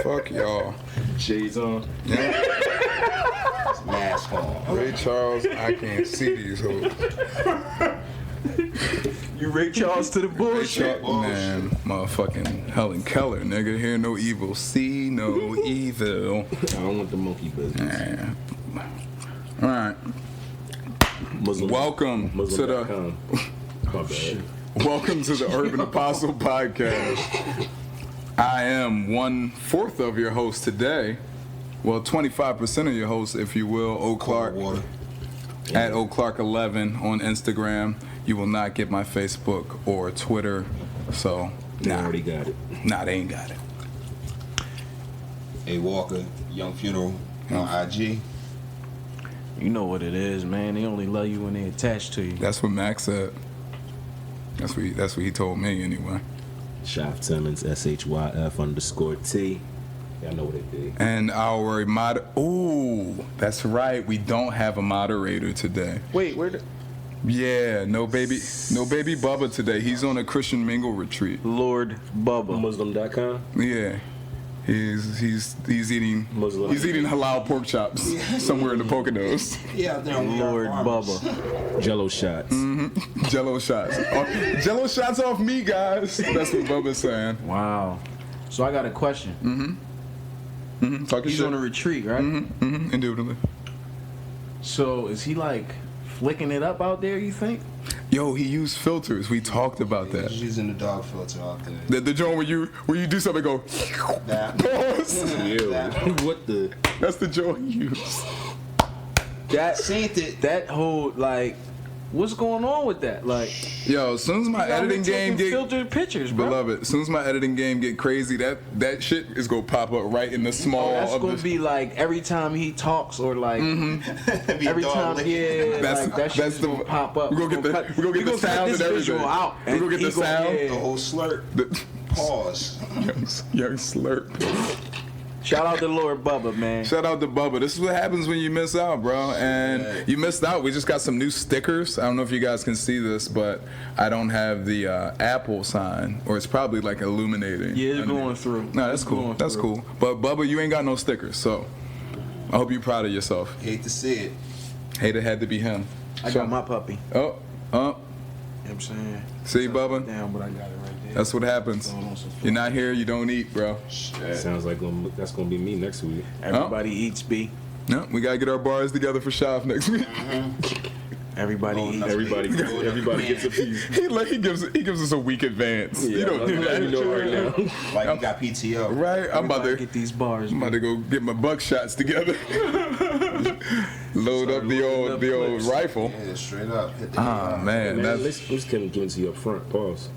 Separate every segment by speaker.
Speaker 1: Fuck y'all.
Speaker 2: Shades on.
Speaker 3: Mask on.
Speaker 1: Ray Charles, I can't see these hoes.
Speaker 2: You Ray Charles to the
Speaker 1: Ray
Speaker 2: bullshit.
Speaker 1: Charles, man, motherfucking Helen Keller, nigga. Hear no evil, see no evil.
Speaker 3: I don't want the monkey business.
Speaker 1: Nah. All right.
Speaker 2: Muslim.
Speaker 1: Welcome to the
Speaker 2: My bad.
Speaker 1: welcome to the Urban Apostle Podcast. I am 1/4 of your host today. Well, 25% of your host, if you will, O Clark.
Speaker 3: Water.
Speaker 1: At O Clark 11 on Instagram. You will not get my Facebook or Twitter. So,
Speaker 2: They already got it.
Speaker 1: Nah, they ain't got it.
Speaker 3: A Walker, Young Funeral on IG.
Speaker 2: You know what it is, man. They only love you when they attached to you.
Speaker 1: That's what Max said. That's what he told me anyway.
Speaker 2: Shaf Timmons, SHYF_T. Y'all know what it be.
Speaker 1: And our ooh, that's right. We don't have a moderator today.
Speaker 2: Wait, where the
Speaker 1: Yeah, no baby Bubba today. He's on a Christian Mingle retreat.
Speaker 2: Lord Bubba. Muslim.com?
Speaker 1: Yeah. He's eating
Speaker 2: Muslim.
Speaker 1: he's eating halal pork chops somewhere in the Poconos.
Speaker 3: Yeah, there
Speaker 2: Lord Bubba. Jello shots.
Speaker 1: Jello shots. Jello shots off me, guys. That's what Bubba's saying.
Speaker 2: Wow. So I got a question.
Speaker 1: Talk your
Speaker 2: He's
Speaker 1: shit.
Speaker 2: on a retreat, right?
Speaker 1: Indubitably.
Speaker 2: So is he like flicking it up out there, you think?
Speaker 1: Yo, he used filters. We talked about that.
Speaker 3: He's using the dog filter out there.
Speaker 1: The joint where you do something, go.
Speaker 3: That.
Speaker 1: Pause.
Speaker 2: What the?
Speaker 1: That's the joint he used.
Speaker 2: That whole, like, what's going on with that? Like,
Speaker 1: Yo, as soon as my editing game get
Speaker 2: filtered pictures, bro.
Speaker 1: beloved, as soon as my editing game get crazy, that shit is gonna pop up right in the small.
Speaker 2: That's
Speaker 1: of
Speaker 2: gonna
Speaker 1: the,
Speaker 2: be like every time he talks, or like every time,
Speaker 1: That's-
Speaker 2: like that shit
Speaker 1: that's
Speaker 2: is
Speaker 1: the-
Speaker 2: gonna pop up.
Speaker 1: we gonna get the sound and everything.
Speaker 2: Out,
Speaker 1: We gonna get the sound.
Speaker 3: The whole slurp. Pause.
Speaker 1: Young slurp.
Speaker 2: Shout out to Lord Bubba, man.
Speaker 1: Shout out to Bubba. This is what happens when you miss out, bro. And you missed out. We just got some new stickers. I don't know if you guys can see this, but I don't have the Apple sign, or it's probably like illuminating.
Speaker 2: Yeah, it's going through.
Speaker 1: No, that's
Speaker 2: It's
Speaker 1: cool.
Speaker 2: going
Speaker 1: That's
Speaker 2: through.
Speaker 1: cool. But Bubba, you ain't got no stickers, so I hope you're proud of yourself.
Speaker 3: Hate to see it.
Speaker 1: Hater had to be him.
Speaker 2: I got my puppy.
Speaker 1: Oh,
Speaker 2: You know what I'm saying?
Speaker 1: see,
Speaker 2: It's
Speaker 1: Bubba?
Speaker 2: down, but I got it right there.
Speaker 1: That's what happens. You're not here, you don't eat, bro.
Speaker 4: Sounds like that's gonna be me next week.
Speaker 2: Everybody eats, B.
Speaker 1: No, we gotta get our bars together for Shav next week.
Speaker 2: Everybody eats.
Speaker 4: Everybody gets a piece.
Speaker 1: he gives us a week advance.
Speaker 4: Yeah,
Speaker 1: you don't do that.
Speaker 4: you know right now.
Speaker 3: Like you got PTO.
Speaker 1: Right? I'm about
Speaker 2: Everybody
Speaker 1: to
Speaker 2: get these bars.
Speaker 1: I'm about to go get my buckshots together. Load up the old rifle.
Speaker 3: Yeah, straight up. Hit the
Speaker 1: Ah man,
Speaker 4: Man,
Speaker 1: that's
Speaker 4: let's give it to you up front. Pause.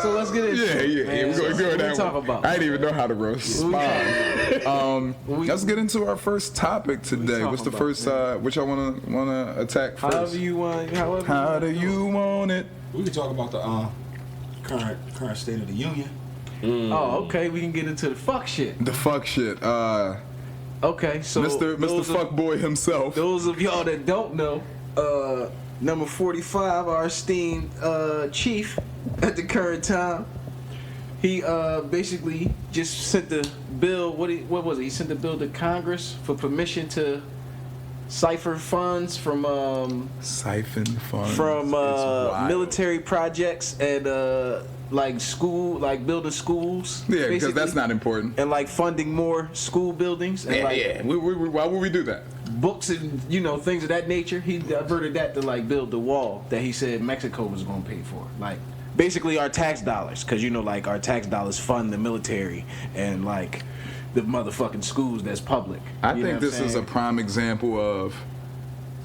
Speaker 2: So let's get into it.
Speaker 1: yeah.
Speaker 2: man.
Speaker 1: We're gonna go
Speaker 2: What
Speaker 1: that
Speaker 2: we talk
Speaker 1: one.
Speaker 2: about?
Speaker 1: I didn't even know how to respond. Let's get into our first topic today.
Speaker 2: talking
Speaker 1: What's the
Speaker 2: about,
Speaker 1: first which I wanna attack first?
Speaker 2: However you want.
Speaker 1: How do you want it?
Speaker 3: We can talk about the current state of the union.
Speaker 2: Oh, okay. We can get into the fuck shit.
Speaker 1: The fuck shit.
Speaker 2: Okay, so
Speaker 1: Mr.
Speaker 2: those of-
Speaker 1: Fuckboy himself.
Speaker 2: Those of y'all that don't know, number 45, our esteemed chief at the current time, he basically just sent the bill. What was it? He sent the bill to Congress for permission to siphon funds from
Speaker 1: Siphon funds. It's wild.
Speaker 2: military projects and building schools.
Speaker 1: Yeah, because
Speaker 2: basically,
Speaker 1: that's not important.
Speaker 2: and like funding more school buildings and
Speaker 1: Why would we do that?
Speaker 2: books and things of that nature. He diverted that to like build the wall that he said Mexico was going to pay for. Like basically our tax dollars, because our tax dollars fund the military and like the motherfucking schools that's public.
Speaker 1: I
Speaker 2: You know
Speaker 1: think
Speaker 2: what I'm
Speaker 1: this is a
Speaker 2: saying?
Speaker 1: prime example of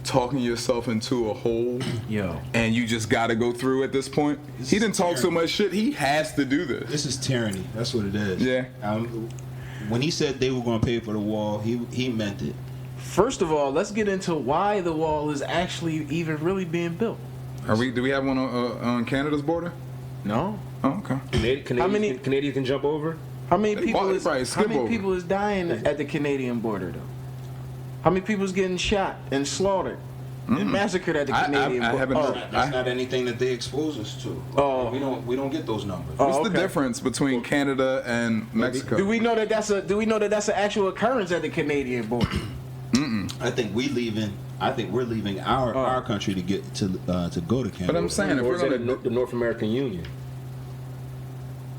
Speaker 1: talking yourself into a hole,
Speaker 2: Yo.
Speaker 1: and you just got to go through at this point.
Speaker 3: This
Speaker 1: He
Speaker 3: is
Speaker 1: didn't talk so
Speaker 3: tyranny.
Speaker 1: much shit. He has to do this.
Speaker 3: This is tyranny. That's what it is.
Speaker 1: Yeah.
Speaker 3: When he said they were going to pay for the wall, he meant it.
Speaker 2: First of all, let's get into why the wall is actually even really being built.
Speaker 1: Do we have one on Canada's border?
Speaker 2: No.
Speaker 1: Oh, okay.
Speaker 4: Canadians can jump over.
Speaker 2: How many people
Speaker 1: probably
Speaker 2: is
Speaker 1: skip over.
Speaker 2: people is dying at the Canadian border though? How many people is getting shot and slaughtered They massacred at the
Speaker 1: I
Speaker 2: Canadian border.
Speaker 1: haven't heard-
Speaker 3: That's not anything that they expose us to.
Speaker 2: Oh.
Speaker 3: We don't get those numbers.
Speaker 2: Oh.
Speaker 1: What's the
Speaker 2: okay.
Speaker 1: difference between Canada and Mexico?
Speaker 2: Do we know that that's an actual occurrence at the Canadian border?
Speaker 3: I think we're leaving our country to get to go to Canada.
Speaker 1: But I'm saying, if
Speaker 4: Or
Speaker 1: we're
Speaker 4: is that
Speaker 1: gonna,
Speaker 4: the North American Union?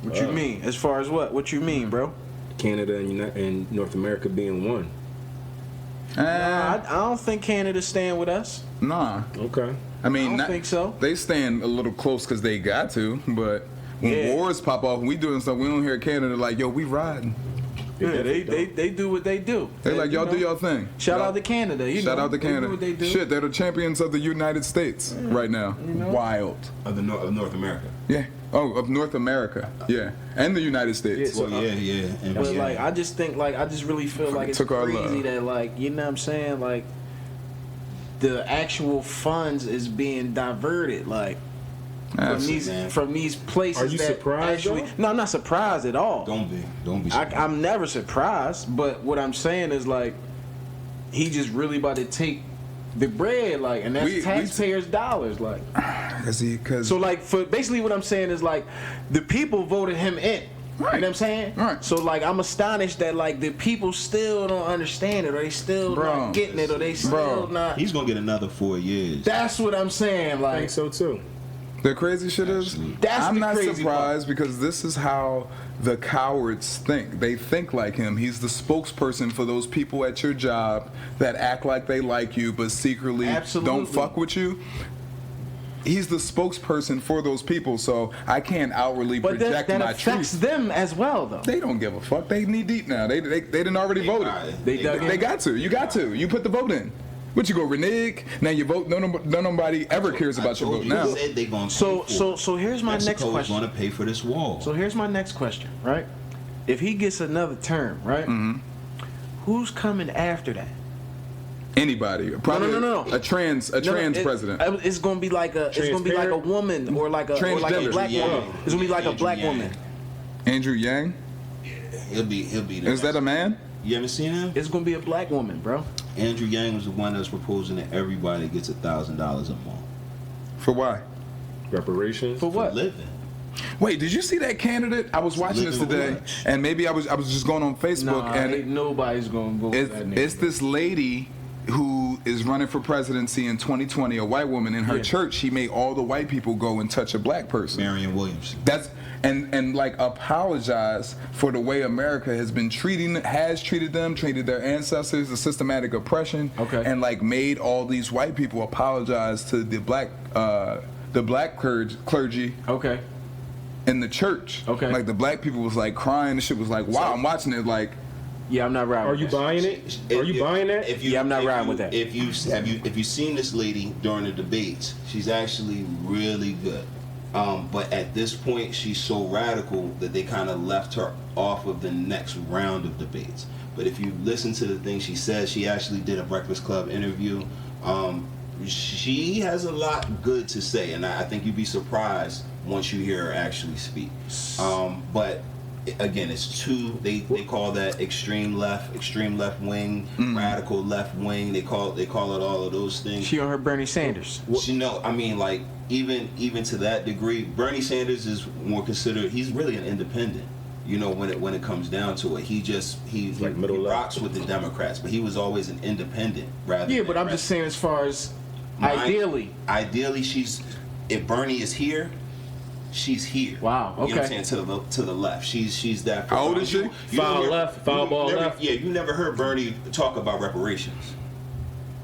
Speaker 2: What you mean? As far as what? What you mean, bro?
Speaker 4: Canada and North America being one.
Speaker 2: I don't think Canada's staying with us.
Speaker 1: nah.
Speaker 4: Okay.
Speaker 1: I mean,
Speaker 2: I don't
Speaker 1: not-
Speaker 2: think so.
Speaker 1: They stand a little close because they got to, but when
Speaker 2: Yeah.
Speaker 1: wars pop off, we doing stuff. We don't hear Canada like, yo, we riding.
Speaker 2: Yeah, they do what they do.
Speaker 1: They like, y'all
Speaker 2: you
Speaker 1: do
Speaker 2: know,
Speaker 1: your thing.
Speaker 2: Shout
Speaker 1: Y'all-
Speaker 2: out to Canada.
Speaker 1: Shout out to
Speaker 2: They
Speaker 1: Canada.
Speaker 2: do what they do.
Speaker 1: Shit, they're the champions of the United States right now.
Speaker 2: know?
Speaker 1: Wild.
Speaker 3: of North America.
Speaker 1: Yeah. Oh, of North America. Yeah. And the United States.
Speaker 2: Yeah,
Speaker 3: Well, yeah. And
Speaker 2: But
Speaker 3: yeah.
Speaker 2: like, I just think like I just really feel like it's
Speaker 1: took our
Speaker 2: crazy
Speaker 1: love.
Speaker 2: that like you know what I'm saying like the actual funds is being diverted like
Speaker 1: Absolutely.
Speaker 2: from these places.
Speaker 4: Are you
Speaker 2: that
Speaker 4: surprised,
Speaker 2: Actually,
Speaker 4: though?
Speaker 2: no, I'm not surprised at all.
Speaker 3: don't be surprised.
Speaker 2: I'm never surprised. But what I'm saying is like he just really about to take the bread like, and that's
Speaker 1: We-
Speaker 2: taxpayers' dollars like.
Speaker 1: Because
Speaker 2: So like for basically what I'm saying is like the people voted him in. You know what I'm saying?
Speaker 1: Right.
Speaker 2: So like I'm astonished that like the people still don't understand it or they still
Speaker 1: Bro.
Speaker 2: not getting it or they still not.
Speaker 3: He's gonna get another 4 years.
Speaker 2: That's what I'm saying.
Speaker 4: I
Speaker 2: Like
Speaker 4: think so too.
Speaker 1: the crazy shit is,
Speaker 3: Absolutely.
Speaker 2: That's
Speaker 1: I'm
Speaker 2: the
Speaker 1: not
Speaker 2: crazy
Speaker 1: surprised because this is how the cowards think. They think like him. He's the spokesperson for those people at your job that act like they like you but secretly
Speaker 2: Absolutely.
Speaker 1: don't fuck with you. He's the spokesperson for those people, so I can't outwardly
Speaker 2: but
Speaker 1: project
Speaker 2: that
Speaker 1: my
Speaker 2: affects
Speaker 1: truth.
Speaker 2: them as well though.
Speaker 1: They don't give a fuck. They knee deep now. They didn't already vote.
Speaker 2: They dug in.
Speaker 1: They got to. You got to. You put the vote in. What you go renege? Now you vote. Nobody ever cares about your vote now.
Speaker 3: Said they gonna
Speaker 2: So
Speaker 3: pay for it.
Speaker 2: so here's my next
Speaker 3: Mexico is
Speaker 2: question.
Speaker 3: gonna pay for this wall.
Speaker 2: So here's my next question, right? If he gets another term, right?
Speaker 1: Mm-hmm.
Speaker 2: Who's coming after that?
Speaker 1: Anybody, probably
Speaker 2: no.
Speaker 1: a trans
Speaker 2: No,
Speaker 1: president.
Speaker 2: It's gonna be like a woman or like a
Speaker 1: Transgender.
Speaker 2: black
Speaker 3: Yeah.
Speaker 2: woman. It's gonna be like a
Speaker 3: Andrew
Speaker 2: black
Speaker 3: Yang.
Speaker 2: woman.
Speaker 1: Andrew Yang.
Speaker 3: He'll be.
Speaker 1: Is that a man?
Speaker 3: You ever seen him?
Speaker 2: It's gonna be a black woman, bro.
Speaker 3: Andrew Yang was the one that was proposing that everybody gets $1,000 a month
Speaker 1: For why?
Speaker 2: For
Speaker 4: Reparations.
Speaker 3: for
Speaker 2: what?
Speaker 3: living.
Speaker 1: Wait, did you see that candidate? I was watching this
Speaker 3: Living
Speaker 1: today,
Speaker 3: much.
Speaker 1: and maybe I was just going on Facebook,
Speaker 2: Nah,
Speaker 1: and
Speaker 2: ain't nobody's gonna go with that nigga.
Speaker 1: it's this lady who is running for presidency in 2020, a white woman. In her
Speaker 2: Yeah.
Speaker 1: church, she made all the white people go and touch a black person.
Speaker 3: Marion Williamson.
Speaker 1: That's and like apologize for the way America has treated them, treated their ancestors, the systematic oppression,
Speaker 2: Okay.
Speaker 1: and like made all these white people apologize to the black clergy
Speaker 2: Okay.
Speaker 1: in the church.
Speaker 2: Okay.
Speaker 1: Like the black people was like crying. The shit was like, wow. I'm watching it like,
Speaker 2: Yeah, I'm not riding.
Speaker 4: Are
Speaker 2: with
Speaker 4: you
Speaker 2: that.
Speaker 4: buying it? Are you buying that?
Speaker 2: Yeah, I'm not riding with that.
Speaker 3: If you've seen this lady during the debates, she's actually really good. But at this point, she's so radical that they kind of left her off of the next round of debates. But if you listen to the things she says, she actually did a Breakfast Club interview. She has a lot good to say, and I think you'd be surprised once you hear her actually speak. But again, it's two. They call that extreme left wing, radical left wing. They call it all of those things.
Speaker 2: She on her Bernie Sanders.
Speaker 3: I mean, like even to that degree, Bernie Sanders is more considered. He's really an independent. You know, when it comes down to it, he
Speaker 4: like middle left.
Speaker 3: rocks with the Democrats, but he was always an independent rather.
Speaker 2: Yeah,
Speaker 3: than
Speaker 2: but I'm just saying as far as
Speaker 3: Mine-
Speaker 2: ideally.
Speaker 3: if Bernie is here, she's here.
Speaker 2: Wow,
Speaker 3: You know what I'm
Speaker 2: okay.
Speaker 3: saying? To the left. She's that.
Speaker 1: How old is she?
Speaker 4: Foul
Speaker 3: never-
Speaker 4: left, foul ball
Speaker 3: never-
Speaker 4: left.
Speaker 3: Yeah, you never heard Bernie talk about reparations.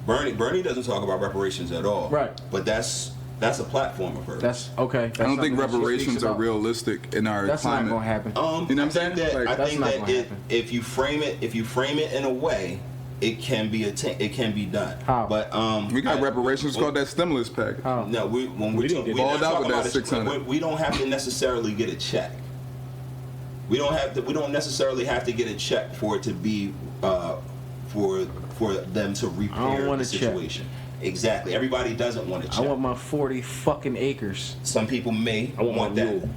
Speaker 3: Bernie doesn't talk about reparations at all.
Speaker 2: Right.
Speaker 3: But that's a platform of hers.
Speaker 2: That's okay. That's
Speaker 1: I don't think
Speaker 2: something that she
Speaker 1: reparations
Speaker 2: speaks
Speaker 1: are
Speaker 2: about.
Speaker 1: realistic in our
Speaker 2: That's
Speaker 1: climate.
Speaker 2: not gonna happen.
Speaker 1: You know what I'm
Speaker 3: I think
Speaker 1: saying?
Speaker 3: that,
Speaker 1: Like,
Speaker 3: I
Speaker 2: that's
Speaker 3: think
Speaker 2: not
Speaker 3: that
Speaker 2: gonna happen.
Speaker 3: if you frame it in a way, it can be done.
Speaker 2: How?
Speaker 3: But
Speaker 1: we got reparations called that stimulus package.
Speaker 2: How?
Speaker 3: No, when
Speaker 4: We
Speaker 3: we're
Speaker 4: didn't get
Speaker 1: balled out with that
Speaker 3: about
Speaker 1: 600.
Speaker 3: we don't have to necessarily get a check. We don't necessarily have to get a check for it to be for them to repair
Speaker 2: want
Speaker 3: the
Speaker 2: a check.
Speaker 3: situation. Exactly. Everybody doesn't want a check.
Speaker 2: I want my 40 fucking acres.
Speaker 3: Some people may
Speaker 4: I want my
Speaker 3: that.
Speaker 4: mule.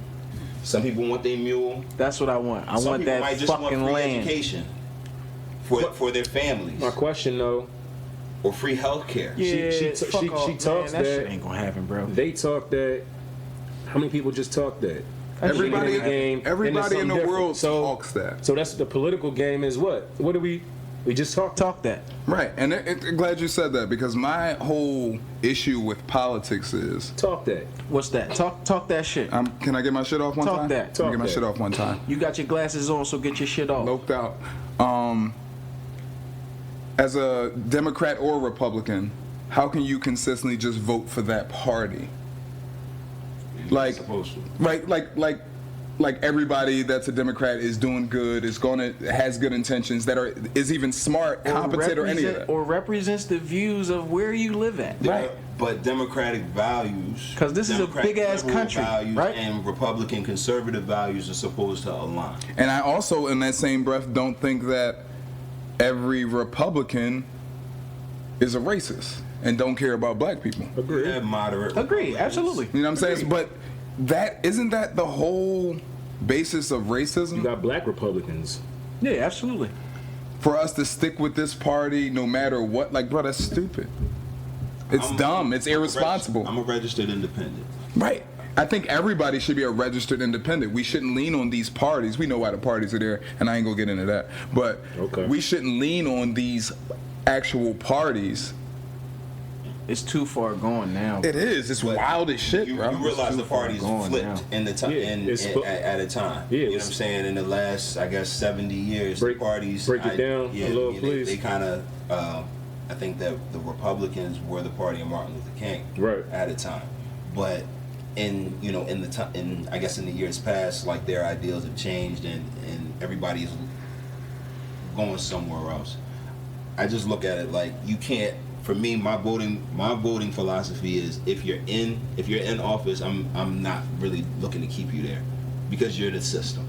Speaker 3: Some people want their mule.
Speaker 2: That's what I want. I
Speaker 3: Some
Speaker 2: want
Speaker 3: people
Speaker 2: that
Speaker 3: might just want
Speaker 2: fucking
Speaker 3: free
Speaker 2: land.
Speaker 3: education for their families.
Speaker 4: My question though,
Speaker 3: or free health care.
Speaker 2: Yeah,
Speaker 4: she
Speaker 2: fuck off, man.
Speaker 4: talks
Speaker 2: that
Speaker 4: that-
Speaker 2: shit ain't gonna happen, bro.
Speaker 4: They talk that. How many people just talk that?
Speaker 1: Everybody,
Speaker 4: Game,
Speaker 1: everybody in the
Speaker 4: different.
Speaker 1: world talks that.
Speaker 4: So that's the political game is what? What do we just
Speaker 2: Talk that.
Speaker 1: Right, and glad you said that because my whole issue with politics is.
Speaker 4: talk that.
Speaker 2: What's that? Talk that shit.
Speaker 1: Can I get my shit off one
Speaker 2: Talk
Speaker 1: time?
Speaker 2: that.
Speaker 1: Can I get my
Speaker 4: Talk
Speaker 1: shit
Speaker 4: that.
Speaker 1: off one time?
Speaker 2: You got your glasses on, so get your shit off.
Speaker 1: Loped out. As a Democrat or Republican, how can you consistently just vote for that party? Like,
Speaker 3: Supposed to.
Speaker 1: right, like everybody that's a Democrat is doing good, has good intentions, is even smart, competent, or any of that.
Speaker 2: Or represents the views of where you live at.
Speaker 1: Right.
Speaker 3: But democratic values,
Speaker 2: 'Cause this is a
Speaker 3: democratic
Speaker 2: big-ass
Speaker 3: liberal
Speaker 2: country,
Speaker 3: values
Speaker 2: right?
Speaker 3: And Republican conservative values are supposed to align.
Speaker 1: And I also, in that same breath, don't think that every Republican is a racist and don't care about black people.
Speaker 4: Agree.
Speaker 3: Yeah, moderate.
Speaker 2: Agree,
Speaker 3: Republicans.
Speaker 2: absolutely.
Speaker 1: You know what I'm saying? But isn't that the whole basis of
Speaker 4: You
Speaker 1: racism?
Speaker 4: got black Republicans.
Speaker 2: Yeah, absolutely.
Speaker 1: For us to stick with this party no matter what, like, bro, that's stupid. It's dumb. It's irresponsible.
Speaker 3: I'm a registered independent.
Speaker 1: Right. I think everybody should be a registered independent. We shouldn't lean on these parties. We know why the parties are there, and I ain't gonna get into that. But
Speaker 4: Okay.
Speaker 1: we shouldn't lean on these actual parties.
Speaker 2: It's too far gone now.
Speaker 1: It is. It's
Speaker 3: But
Speaker 1: wild as shit,
Speaker 3: You
Speaker 1: bro.
Speaker 3: realize the
Speaker 2: too far
Speaker 3: parties
Speaker 2: gone
Speaker 3: flipped
Speaker 2: now.
Speaker 3: in the time
Speaker 4: Yeah,
Speaker 3: at a time.
Speaker 4: Yeah,
Speaker 3: you know what
Speaker 4: it's-
Speaker 3: I'm saying? In the last, I guess, 70 years,
Speaker 4: Break-
Speaker 3: the parties
Speaker 4: break it down a little, please.
Speaker 3: They kind of, I think that the Republicans were the party of Martin Luther King,
Speaker 4: Right.
Speaker 3: at a time, but in the time, I guess in the years past, like their ideals have changed and everybody's going somewhere else. I just look at it like you can't. For me, my voting philosophy is if you're in office, I'm not really looking to keep you there because you're the system.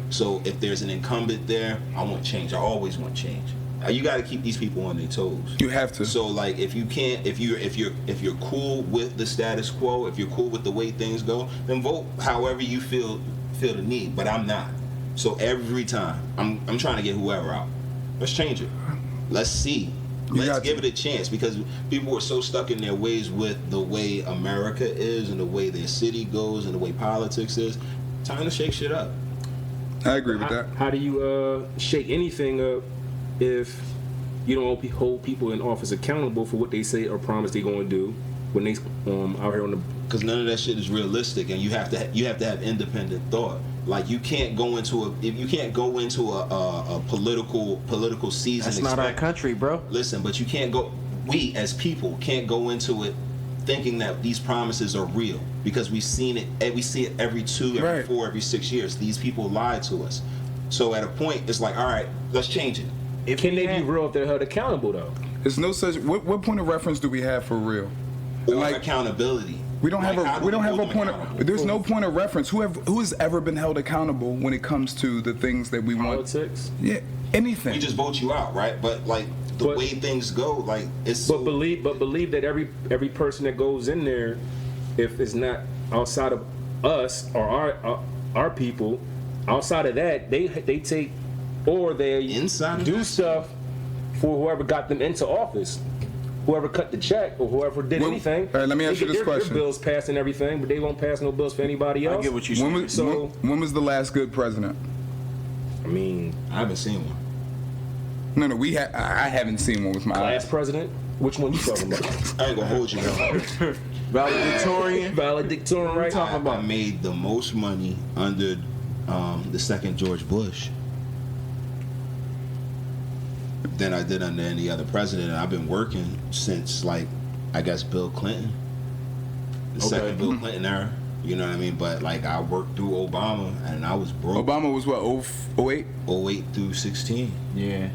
Speaker 3: So if there's an incumbent there, I want change. I always want change. You got to keep these people on their toes.
Speaker 1: You have to.
Speaker 3: So like if you're cool with the status quo, if you're cool with the way things go, then vote however you feel the need. But I'm not. So every time I'm trying to get whoever out. Let's change it. Let's see. Let's give it a chance because people are so stuck in their ways with the way America is and the way their city goes and the way politics is. Time to shake shit up.
Speaker 1: I agree with that.
Speaker 4: How do you shake anything up if you don't hold people in office accountable for what they say or promise they're going to do when they out here on the?
Speaker 3: Because none of that shit is realistic, and you have to have independent thought. Like you can't go into a political season.
Speaker 2: That's not our country, bro.
Speaker 3: Listen, but you can't go. We as people can't go into it thinking that these promises are real because we've seen it. We see it every 2, every
Speaker 1: Right.
Speaker 3: 4, every 6 years. These people lie to us. So at a point, it's like, all right, let's change it.
Speaker 4: Can they be real if they're held accountable though?
Speaker 1: There's no such. What point of reference do we have for real?
Speaker 3: Or
Speaker 1: Like,
Speaker 3: accountability.
Speaker 1: we don't
Speaker 3: Like, how
Speaker 1: have
Speaker 3: do
Speaker 1: we don't have a
Speaker 3: hold them
Speaker 1: point
Speaker 3: accountable?
Speaker 1: of. There's no point of reference. Who has ever been held accountable when it comes to the things that we want?
Speaker 4: Politics.
Speaker 1: Yeah, anything.
Speaker 3: We just vote you out, right? But like the
Speaker 4: But-
Speaker 3: way things go, like it's.
Speaker 4: But believe that every person that goes in there, if it's not outside of us or our people, outside of that, they take or they
Speaker 3: Inside of
Speaker 4: do
Speaker 3: that?
Speaker 4: stuff for whoever got them into office, whoever cut the check or whoever did
Speaker 1: Well,
Speaker 4: anything.
Speaker 1: all right, let me
Speaker 4: They
Speaker 1: ask you
Speaker 4: get
Speaker 1: this
Speaker 4: their
Speaker 1: question.
Speaker 4: bills passed and everything, but they won't pass no bills for anybody else.
Speaker 2: I get what you're
Speaker 1: when
Speaker 2: saying.
Speaker 1: was,
Speaker 4: So-
Speaker 1: when was the last good president?
Speaker 4: I mean,
Speaker 3: I haven't seen one.
Speaker 1: No, I haven't seen one with my eyes.
Speaker 4: last president. Which one you talking about?
Speaker 3: I ain't gonna hold you. Though.
Speaker 2: Valedictorian.
Speaker 4: Valedictorian, right?
Speaker 2: talking about?
Speaker 3: I made the most money under the second George Bush than I did under any other president. And I've been working since, like, I guess Bill Clinton, the second Bill Clinton era. You know what I mean? But like, I worked through Obama, and I was broke.
Speaker 1: Obama was what, 08?
Speaker 3: 08 through 16.
Speaker 2: Yeah.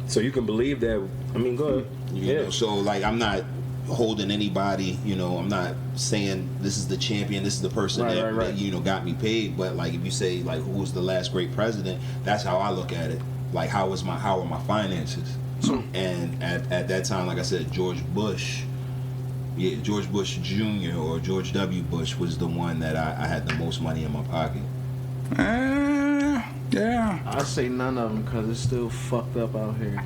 Speaker 4: So you can believe that. I mean, go ahead.
Speaker 3: You
Speaker 4: Yeah.
Speaker 3: know, so like, I'm not holding anybody. You know, I'm not saying this is the champion. This is the person
Speaker 2: Right,
Speaker 3: that,
Speaker 2: right.
Speaker 3: that, you know, got me paid. But like, if you say like, who was the last great president? That's how I look at it. Like, how are my finances? So, and at that time, like I said, George Bush Jr. or George W. Bush was the one that I had the most money in my pocket.
Speaker 1: Yeah.
Speaker 2: I say none of them because it's still fucked up out here.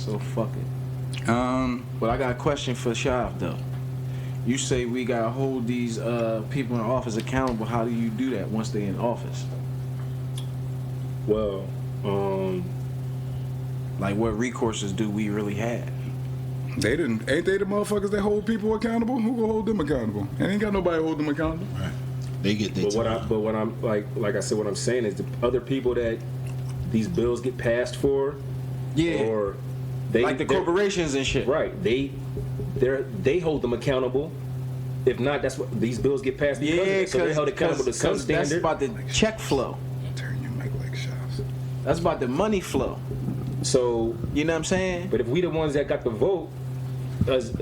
Speaker 2: So fuck it.
Speaker 1: But
Speaker 2: But I got a question for Shav though. You say we gotta hold these people in office accountable. How do you do that once they in office?
Speaker 4: Well,
Speaker 2: Like, what recourses do we really have?
Speaker 1: they didn't. Ain't they the motherfuckers that hold people accountable? Who will hold them accountable? Ain't got nobody hold them accountable.
Speaker 3: Right. They get their time.
Speaker 4: but what I'm like I said, what I'm saying is the other people that these bills get passed for,
Speaker 2: Yeah,
Speaker 4: or they
Speaker 2: like the
Speaker 4: they're-
Speaker 2: corporations and shit.
Speaker 4: right? They hold them accountable. If not, that's what these bills get passed because of
Speaker 2: Yeah,
Speaker 4: it. So they're held accountable to some
Speaker 2: that's
Speaker 4: standard.
Speaker 2: about the check flow.
Speaker 1: Turn your mic like shots.
Speaker 2: That's about the money flow.
Speaker 4: So,
Speaker 2: You know what I'm saying?
Speaker 4: but if we the ones that got the vote, as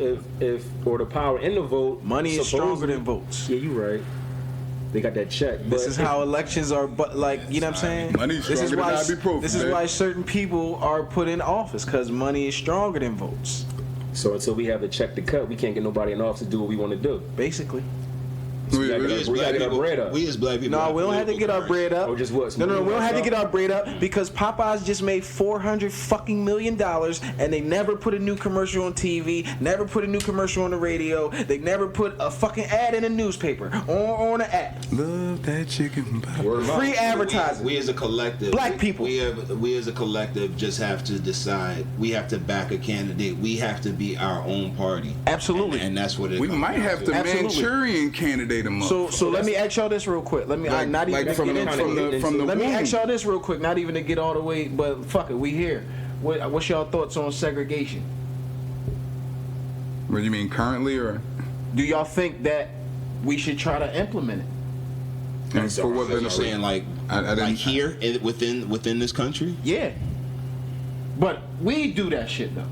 Speaker 4: if or the power in the vote,
Speaker 2: Money is stronger
Speaker 4: supposedly-
Speaker 2: than votes.
Speaker 4: Yeah, you right. They got that check.
Speaker 2: This
Speaker 4: but
Speaker 2: is how elections are, but like, you know what I'm saying?
Speaker 1: Money's
Speaker 2: This is
Speaker 1: stronger
Speaker 2: why
Speaker 1: than ibuprofen,
Speaker 2: this is
Speaker 1: man.
Speaker 2: why certain people are put in office, because money is stronger than votes.
Speaker 4: So until we have the check to cut, we can't get nobody in office to do what we want to do.
Speaker 2: Basically.
Speaker 4: We gotta get our- we gotta get our bread up.
Speaker 3: We as black people.
Speaker 2: No, we don't have to get our bread up.
Speaker 4: Or just what?
Speaker 2: No, we don't have to get our bread up because Popeyes just made $400 million and they never put a new commercial on TV, never put a new commercial on the radio, they never put a fucking ad in a newspaper or on an app.
Speaker 1: Love that chicken.
Speaker 3: Word of mouth.
Speaker 2: Free advertising.
Speaker 3: We as a collective,
Speaker 2: Black people.
Speaker 3: We as a collective just have to decide. We have to back a candidate. We have to be our own party.
Speaker 2: Absolutely.
Speaker 3: And that's what it
Speaker 1: We
Speaker 3: comes
Speaker 1: might
Speaker 3: down
Speaker 1: have to
Speaker 2: Absolutely.
Speaker 1: Manchurian candidate them up.
Speaker 2: So let me ask y'all this real quick. Let me
Speaker 1: Like-
Speaker 2: not even
Speaker 1: like from
Speaker 2: get
Speaker 1: the-
Speaker 2: into
Speaker 1: from
Speaker 2: it.
Speaker 1: the- from the
Speaker 2: Let me
Speaker 1: womb.
Speaker 2: ask y'all this real quick. Not even to get all the way, but fuck it, we here. What's y'all thoughts on segregation?
Speaker 1: What do you mean, currently or?
Speaker 2: Do y'all think that we should try to implement it?
Speaker 1: And for what
Speaker 3: You're
Speaker 1: benefit?
Speaker 3: saying like,
Speaker 1: I didn't-
Speaker 3: like here within this country?
Speaker 2: Yeah. But we do that shit though.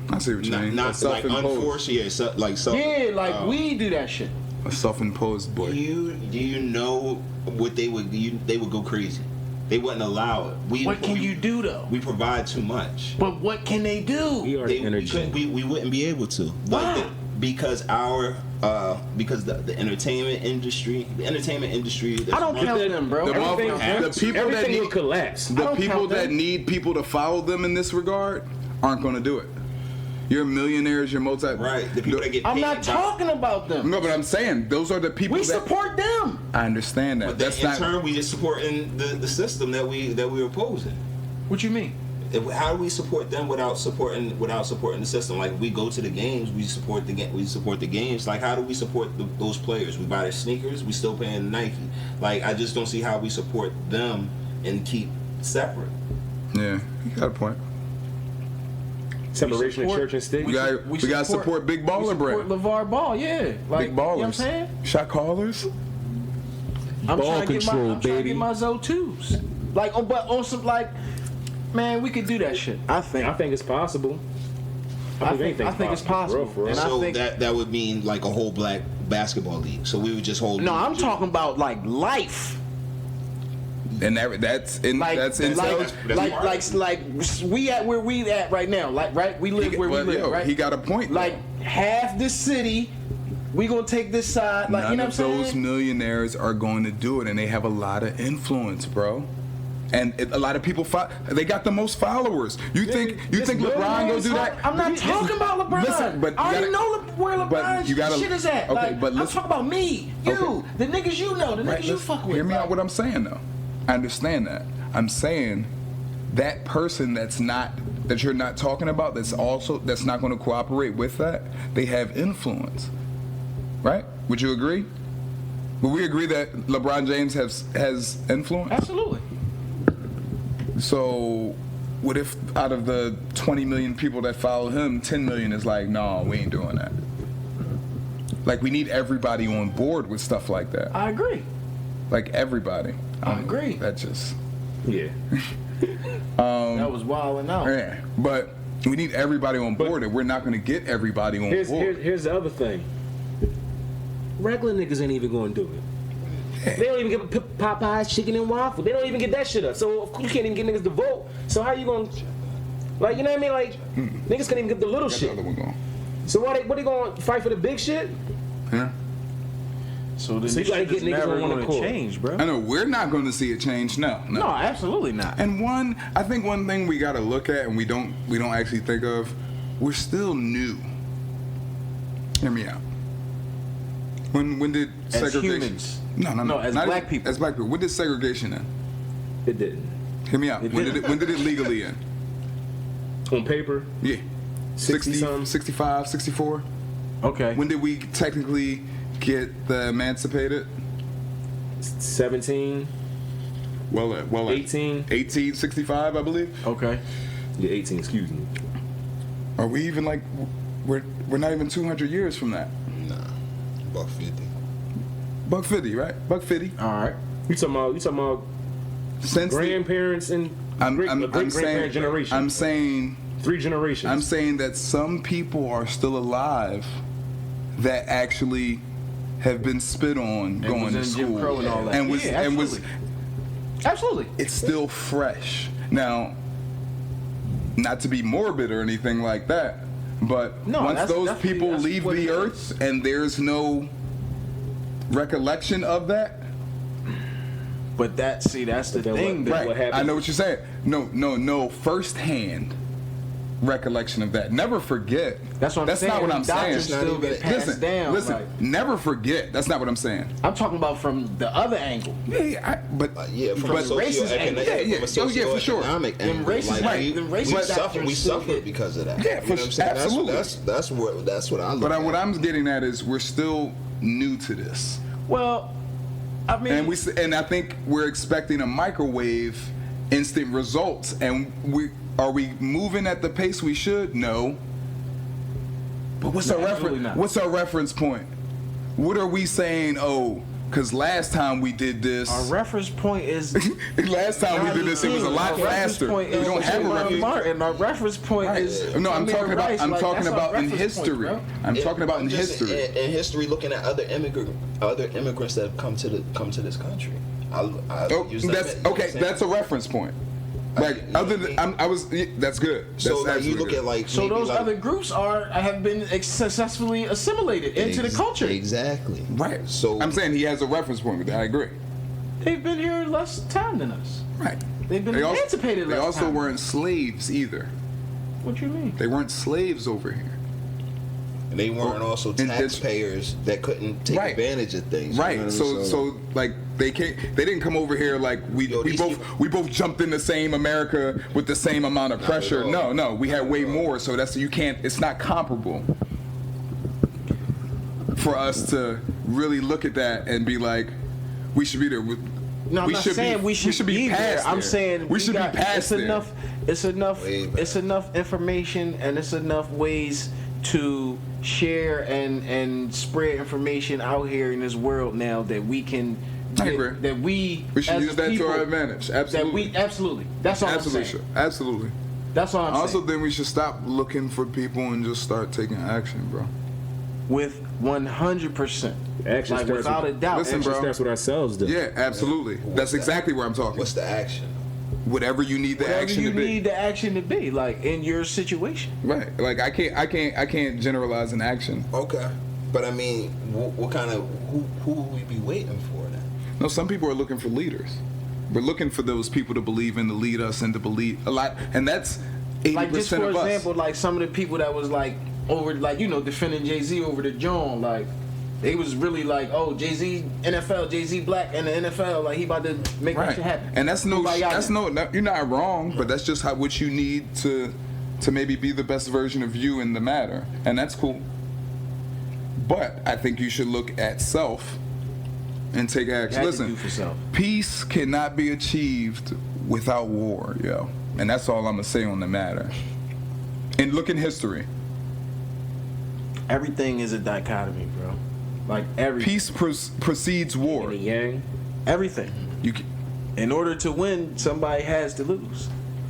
Speaker 1: I see what you
Speaker 3: Not,
Speaker 1: mean.
Speaker 3: not
Speaker 1: A
Speaker 3: like unforced, yeah, like self.
Speaker 2: Yeah, like we do that shit.
Speaker 1: A self-imposed boy.
Speaker 3: Do you know what they would go crazy? They wouldn't allow it.
Speaker 2: What can you do though?
Speaker 3: We provide too much.
Speaker 2: But what can they do?
Speaker 4: We are the energy.
Speaker 3: We wouldn't be able to.
Speaker 2: Why?
Speaker 3: Like because the entertainment industry,
Speaker 2: I don't count them, bro.
Speaker 1: The
Speaker 4: Everything-
Speaker 1: motherfuckers- the people that
Speaker 4: Everything will
Speaker 1: need,
Speaker 4: collapse.
Speaker 1: the
Speaker 2: don't
Speaker 1: people
Speaker 2: count
Speaker 1: that
Speaker 2: them.
Speaker 1: need people to follow them in this regard aren't going to do it. You're millionaires. You're multi.
Speaker 3: right. The people that get
Speaker 2: I'm
Speaker 3: paid
Speaker 2: not
Speaker 3: by-
Speaker 2: talking about them.
Speaker 1: No, but I'm saying those are the people
Speaker 2: We
Speaker 1: that.
Speaker 2: support them.
Speaker 1: I understand that.
Speaker 3: But
Speaker 1: That's
Speaker 3: then in
Speaker 1: not.
Speaker 3: turn, we just supporting the system that we're opposing.
Speaker 2: What you mean?
Speaker 3: How do we support them without supporting the system? Like we go to the games, we support the games. Like how do we support those players? We buy their sneakers, we still paying Nike. Like I just don't see how we support them and keep separate.
Speaker 1: Yeah, you got a point.
Speaker 4: Separation of
Speaker 2: support-
Speaker 4: church and state.
Speaker 1: We got to support Big Baller
Speaker 2: support
Speaker 1: Brand.
Speaker 2: LeVar Ball, yeah. Like,
Speaker 1: Big ballers.
Speaker 2: You know what I'm saying?
Speaker 1: Shot callers.
Speaker 2: I'm
Speaker 4: Ball
Speaker 2: trying to get
Speaker 4: control,
Speaker 2: I'm trying to
Speaker 4: baby.
Speaker 2: get my Zo2s. Like, but on some, like, man, we could do that shit. I think.
Speaker 4: I think it's possible.
Speaker 2: I think it's possible.
Speaker 4: For real,
Speaker 2: And
Speaker 4: for real.
Speaker 2: I
Speaker 3: So
Speaker 2: think-
Speaker 3: that would mean like a whole black basketball league. So we would just hold.
Speaker 2: No, I'm talking about, like, life.
Speaker 1: And that's in
Speaker 2: Like,
Speaker 1: that's
Speaker 2: like,
Speaker 1: intelligent.
Speaker 2: like, we at where we at right now. Like, right? We live where we live, right?
Speaker 1: He got a point.
Speaker 2: Like, half the city, we gonna take this side. Like,
Speaker 1: none
Speaker 2: you know
Speaker 1: of
Speaker 2: what I'm
Speaker 1: those
Speaker 2: saying?
Speaker 1: millionaires are going to do it, and they have a lot of influence, bro. And a lot of people, they got the most followers. You think
Speaker 4: just
Speaker 1: LeBron go do that?
Speaker 2: I'm not talking about LeBron.
Speaker 1: Listen, but
Speaker 2: I already
Speaker 1: you
Speaker 2: know
Speaker 1: gotta-
Speaker 2: where
Speaker 1: but
Speaker 2: LeBron's
Speaker 1: you gotta-
Speaker 2: shit is at.
Speaker 1: okay,
Speaker 2: Like,
Speaker 1: but
Speaker 2: I'm
Speaker 1: listen-
Speaker 2: talking about me, you,
Speaker 1: Okay.
Speaker 2: the niggas you know, the
Speaker 1: Right,
Speaker 2: niggas you
Speaker 1: let's-
Speaker 2: fuck with.
Speaker 1: Hear me
Speaker 2: like-
Speaker 1: out what I'm saying, though. I understand that. I'm saying that person that you're not talking about, that's not going to cooperate with that, they have influence. Right? Would you agree? Would we agree that LeBron James has influence?
Speaker 2: Absolutely.
Speaker 1: So, what if out of the 20 million people that follow him, 10 million is like, no, we ain't doing that. Like, we need everybody on board with stuff like that.
Speaker 2: I agree.
Speaker 1: Like, everybody.
Speaker 2: I agree.
Speaker 1: That just,
Speaker 4: Yeah.
Speaker 2: That was wilding out.
Speaker 1: yeah. But we need everybody on board, and we're not going to get everybody on board.
Speaker 4: Here's the other thing. Regular niggas ain't even gonna do it. They don't even get Popeyes chicken and waffle. They don't even get that shit up. So of course you can't even get niggas to vote. So how you gonna, like, you know what I mean? Like, niggas can't even get the little
Speaker 1: Got the
Speaker 4: shit.
Speaker 1: other one going.
Speaker 4: So what they gonna fight for the big shit?
Speaker 1: Yeah.
Speaker 2: So then
Speaker 4: So you
Speaker 2: this
Speaker 4: gotta
Speaker 2: shit
Speaker 4: get
Speaker 2: is
Speaker 4: niggas
Speaker 2: never
Speaker 4: on one
Speaker 2: going to
Speaker 4: accord.
Speaker 2: change, bro.
Speaker 1: I know we're not going to see it change. No.
Speaker 2: No, absolutely not.
Speaker 1: And I think one thing we got to look at, and we don't actually think of, we're still new. Hear me out. When did
Speaker 2: As
Speaker 1: segregation?
Speaker 2: humans.
Speaker 1: No.
Speaker 2: No, as
Speaker 1: not
Speaker 2: black
Speaker 1: even-
Speaker 2: people.
Speaker 1: As black people. When did segregation end?
Speaker 4: It didn't.
Speaker 1: Hear me out.
Speaker 2: It
Speaker 1: When
Speaker 2: didn't.
Speaker 1: did it legally end?
Speaker 4: On paper,
Speaker 1: Yeah.
Speaker 4: 60 something.
Speaker 1: 65, 64.
Speaker 2: Okay.
Speaker 1: When did we technically get the emancipated?
Speaker 4: 17,
Speaker 1: Well,
Speaker 4: 18.
Speaker 1: 1865, I believe.
Speaker 2: Okay.
Speaker 4: Yeah, 18. Excuse me.
Speaker 1: Are we even like we're not even 200 years from that?
Speaker 5: Nah, $1.50.
Speaker 1: Buck 50, right? Buck 50.
Speaker 2: All right.
Speaker 4: You talking about
Speaker 1: Since the-
Speaker 4: grandparents and great grandparent
Speaker 1: saying,
Speaker 4: generation?
Speaker 1: I'm saying
Speaker 4: 3 generations.
Speaker 1: I'm saying that some people are still alive that actually have been spit on going
Speaker 2: was
Speaker 1: to
Speaker 2: in Jim
Speaker 1: school
Speaker 2: Crow and all that.
Speaker 1: and was
Speaker 2: Yeah,
Speaker 1: and was
Speaker 2: Absolutely.
Speaker 1: it's still fresh. Now, not to be morbid or anything like that, but
Speaker 2: No,
Speaker 1: once
Speaker 2: that's
Speaker 1: those
Speaker 2: definitely-
Speaker 1: people
Speaker 2: that's
Speaker 1: leave
Speaker 2: what
Speaker 1: the
Speaker 2: it
Speaker 1: earth
Speaker 2: is.
Speaker 1: and there's no recollection of that,
Speaker 2: But that's the
Speaker 4: Then
Speaker 2: thing.
Speaker 4: what-
Speaker 2: That,
Speaker 4: what
Speaker 1: right?
Speaker 4: happened?
Speaker 1: I know what you're saying. No firsthand recollection of that. Never forget.
Speaker 2: That's what I'm
Speaker 1: That's
Speaker 2: saying.
Speaker 1: not what I'm saying.
Speaker 2: Doctrines still
Speaker 5: Not
Speaker 2: get
Speaker 5: even-
Speaker 2: passed
Speaker 1: Listen,
Speaker 2: down.
Speaker 1: listen.
Speaker 2: like-
Speaker 1: Never forget. That's not what I'm saying.
Speaker 2: I'm talking about from the other angle.
Speaker 1: Yeah, but
Speaker 5: Yeah, from
Speaker 2: From
Speaker 5: a
Speaker 2: the racist angle.
Speaker 1: Yeah, yeah.
Speaker 5: from a
Speaker 1: Oh, yeah, for sure.
Speaker 5: socioeconomic
Speaker 2: Them
Speaker 5: angle,
Speaker 2: racist-
Speaker 5: like,
Speaker 2: right,
Speaker 5: we,
Speaker 2: them
Speaker 5: we
Speaker 2: racist
Speaker 5: suffer,
Speaker 2: doctrines
Speaker 5: we
Speaker 2: still
Speaker 5: suffer
Speaker 2: get-
Speaker 5: because of that.
Speaker 1: Yeah,
Speaker 5: You
Speaker 1: for
Speaker 5: know what I'm saying?
Speaker 1: absolutely.
Speaker 5: That's what I look
Speaker 1: but
Speaker 5: at.
Speaker 1: what I'm getting at is we're still new to this.
Speaker 2: Well, I mean,
Speaker 1: And I think we're expecting a microwave instant results, and are we moving at the pace we should? No. But what's
Speaker 2: No,
Speaker 1: our
Speaker 2: absolutely
Speaker 1: reference?
Speaker 2: not.
Speaker 1: What's our reference point? What are we saying? Oh, because last time we did this,
Speaker 2: our reference point is.
Speaker 1: last time we did this, it was a lot
Speaker 2: Our reference
Speaker 1: faster.
Speaker 2: point
Speaker 1: We
Speaker 2: is
Speaker 1: don't have a
Speaker 2: Trayvon
Speaker 1: reference.
Speaker 2: Martin. Our reference point
Speaker 1: Right.
Speaker 2: is.
Speaker 1: No, I'm
Speaker 2: Tamir
Speaker 1: talking about.
Speaker 2: Rice.
Speaker 1: I'm
Speaker 2: Like,
Speaker 1: talking
Speaker 2: that's our
Speaker 1: about in
Speaker 2: reference point,
Speaker 1: history.
Speaker 2: bro.
Speaker 1: I'm talking about in
Speaker 5: Just
Speaker 1: history.
Speaker 5: In history, looking at other immigrants that have come to this country. I
Speaker 1: Oh,
Speaker 5: use that
Speaker 1: that's
Speaker 5: you know what
Speaker 1: okay.
Speaker 5: I'm saying?
Speaker 1: That's a reference point. Like
Speaker 5: you know
Speaker 1: other
Speaker 5: what I
Speaker 1: than
Speaker 5: mean?
Speaker 1: I was. Yeah, that's good. That's
Speaker 5: So like, you
Speaker 1: absolutely
Speaker 5: look
Speaker 1: good.
Speaker 5: at like
Speaker 2: So
Speaker 5: maybe
Speaker 2: those
Speaker 5: like,
Speaker 2: other groups have been successfully assimilated into the culture.
Speaker 5: Exactly.
Speaker 1: Right.
Speaker 5: So
Speaker 1: I'm saying he has a reference point with that. I agree.
Speaker 2: They've been here less time than us.
Speaker 1: Right.
Speaker 2: They've been emancipated
Speaker 1: They
Speaker 2: less
Speaker 1: also
Speaker 2: time.
Speaker 1: weren't slaves either.
Speaker 2: What you mean?
Speaker 1: They weren't slaves over here.
Speaker 5: they weren't also
Speaker 1: And this-
Speaker 5: taxpayers that couldn't take
Speaker 1: Right.
Speaker 5: advantage of things. you know
Speaker 1: Right.
Speaker 5: what I
Speaker 1: So
Speaker 5: mean?
Speaker 1: so like they didn't come over here like
Speaker 5: Yo, these
Speaker 1: we both jumped in the same America with the same amount of pressure.
Speaker 5: at all.
Speaker 1: No, we had way more. So it's not comparable for us to really look at that and be like, we should be there.
Speaker 2: No, I'm not saying we should be there.
Speaker 1: past
Speaker 2: I'm
Speaker 1: there.
Speaker 2: saying
Speaker 1: we should be past
Speaker 2: it's
Speaker 1: there.
Speaker 2: enough. It's enough.
Speaker 5: Way back.
Speaker 2: It's enough information and it's enough ways to share and spread information out here in this world now that we can.
Speaker 1: I agree.
Speaker 2: That we
Speaker 1: We should
Speaker 2: as
Speaker 1: use that
Speaker 2: people,
Speaker 1: to our advantage.
Speaker 2: That
Speaker 1: Absolutely.
Speaker 2: we absolutely. That's all
Speaker 1: Absolutely.
Speaker 2: I'm saying.
Speaker 1: Should. Absolutely.
Speaker 2: That's all I'm
Speaker 1: Also,
Speaker 2: saying.
Speaker 1: then we should stop looking for people and just start taking action, bro.
Speaker 2: With 100%,
Speaker 4: Action
Speaker 2: like
Speaker 4: starts
Speaker 2: without a
Speaker 4: with-
Speaker 2: doubt.
Speaker 1: Listen,
Speaker 4: Action
Speaker 1: bro.
Speaker 4: starts with ourselves, though.
Speaker 1: Yeah, absolutely. That's exactly where I'm talking.
Speaker 5: what's the action?
Speaker 1: Whatever you need the
Speaker 2: Whatever
Speaker 1: action
Speaker 2: you
Speaker 1: to be.
Speaker 2: need the action to be, like in your situation.
Speaker 1: Right. Like I can't generalize an action.
Speaker 5: Okay, but I mean, what kind of who will we be waiting for then?
Speaker 1: No, some people are looking for leaders. We're looking for those people to believe in, to lead us, and to believe a lot. And that's 80%
Speaker 2: Like just for
Speaker 1: of us.
Speaker 2: example, like some of the people that was like over, like defending Jay-Z over the John, like they was really like, oh, Jay-Z NFL, Jay-Z black in the NFL, like he about to make that
Speaker 1: Right.
Speaker 2: shit happen.
Speaker 1: And that's no.
Speaker 2: Kumbaya.
Speaker 1: That's no. You're not wrong, but that's just what you need to maybe be the best version of you in the matter, and that's cool. But I think you should look at self and take
Speaker 2: You
Speaker 1: action.
Speaker 2: had to
Speaker 1: Listen,
Speaker 2: do for self.
Speaker 1: peace cannot be achieved without war, yo. And that's all I'm gonna say on the matter. And look in history.
Speaker 2: Everything is a dichotomy, bro. Like everything.
Speaker 1: Peace precedes war.
Speaker 4: Yin and yang.
Speaker 2: Everything.
Speaker 1: You can,
Speaker 2: In order to win, somebody has to lose.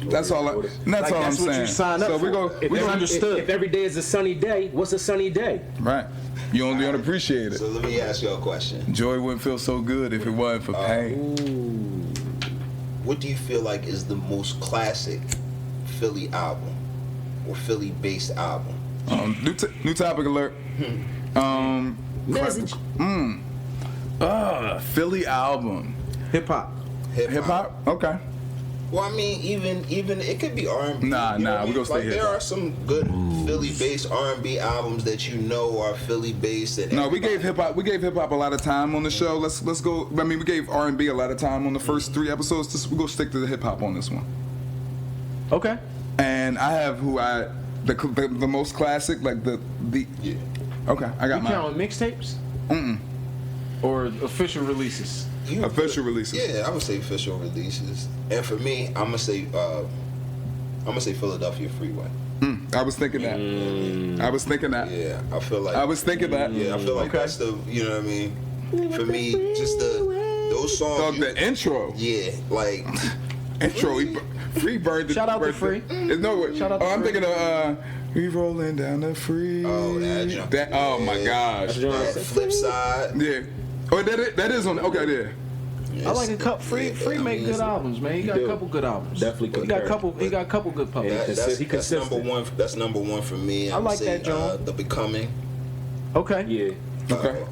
Speaker 1: that's all. That's
Speaker 2: Like,
Speaker 1: all
Speaker 2: that's
Speaker 1: I'm
Speaker 2: what
Speaker 1: saying.
Speaker 2: you sign up
Speaker 1: so we
Speaker 2: for.
Speaker 1: go.
Speaker 2: If
Speaker 1: We
Speaker 2: it's
Speaker 1: go
Speaker 2: understood.
Speaker 4: If every day is a sunny day, what's a sunny day?
Speaker 1: right. You only don't appreciate it.
Speaker 5: So let me ask you a question.
Speaker 1: Joy wouldn't feel so good if it wasn't for pain.
Speaker 5: What do you feel like is the most classic Philly album or Philly-based album?
Speaker 1: New topic alert.
Speaker 4: Message.
Speaker 1: Philly album.
Speaker 2: Hip hop.
Speaker 1: Hip hop? Okay.
Speaker 5: Well, I mean, even it could be R&B.
Speaker 1: Nah,
Speaker 5: you know what I
Speaker 1: we
Speaker 5: mean?
Speaker 1: gonna stay
Speaker 5: like,
Speaker 1: hip-hop.
Speaker 5: There are some good Philly-based R&B albums that you know are Philly-based. That
Speaker 1: No, we gave hip hop a lot of time on the show. Let's go. I mean, we gave R&B a lot of time on the first 3 episodes. We go stick to the hip hop on this one.
Speaker 2: Okay.
Speaker 1: And I have the most classic, like the
Speaker 5: Yeah.
Speaker 1: Okay, I got
Speaker 2: You
Speaker 1: mine.
Speaker 2: counting mixtapes? Or official releases?
Speaker 5: You
Speaker 1: Official
Speaker 5: put-
Speaker 1: releases.
Speaker 5: Yeah, I would say official releases. And for me, I'm gonna say Philadelphia Freeway.
Speaker 1: I was thinking that. I was thinking that.
Speaker 5: Yeah, I feel like.
Speaker 1: I was thinking that.
Speaker 5: Yeah, I feel like
Speaker 2: Okay.
Speaker 5: that's the. You know what I mean? For me, just those songs.
Speaker 1: Dog, the intro.
Speaker 5: Yeah, like
Speaker 1: Intro. Free burned the
Speaker 2: Shout out to
Speaker 1: burned
Speaker 2: Free.
Speaker 1: the- no,
Speaker 2: Shout out to
Speaker 1: I'm
Speaker 2: Free.
Speaker 1: thinking of we rolling down the free.
Speaker 5: Oh, that jump.
Speaker 1: Oh my gosh.
Speaker 5: Flip Side.
Speaker 1: Yeah. Oh, that is on. Okay, there.
Speaker 2: I like a couple. Free
Speaker 5: I
Speaker 2: make
Speaker 5: mean,
Speaker 2: good
Speaker 5: it's-
Speaker 2: albums, man. He got
Speaker 4: do.
Speaker 2: a couple good albums.
Speaker 4: Definitely
Speaker 2: He got a
Speaker 4: concur.
Speaker 2: couple. He got a couple good puppets.
Speaker 4: Yeah.
Speaker 5: That's
Speaker 4: He
Speaker 5: number
Speaker 4: consistent.
Speaker 5: one. That's number one for me.
Speaker 2: I
Speaker 5: I'ma
Speaker 2: like
Speaker 5: say,
Speaker 2: that, John.
Speaker 5: The Becoming.
Speaker 2: Okay.
Speaker 4: Yeah.
Speaker 1: Okay.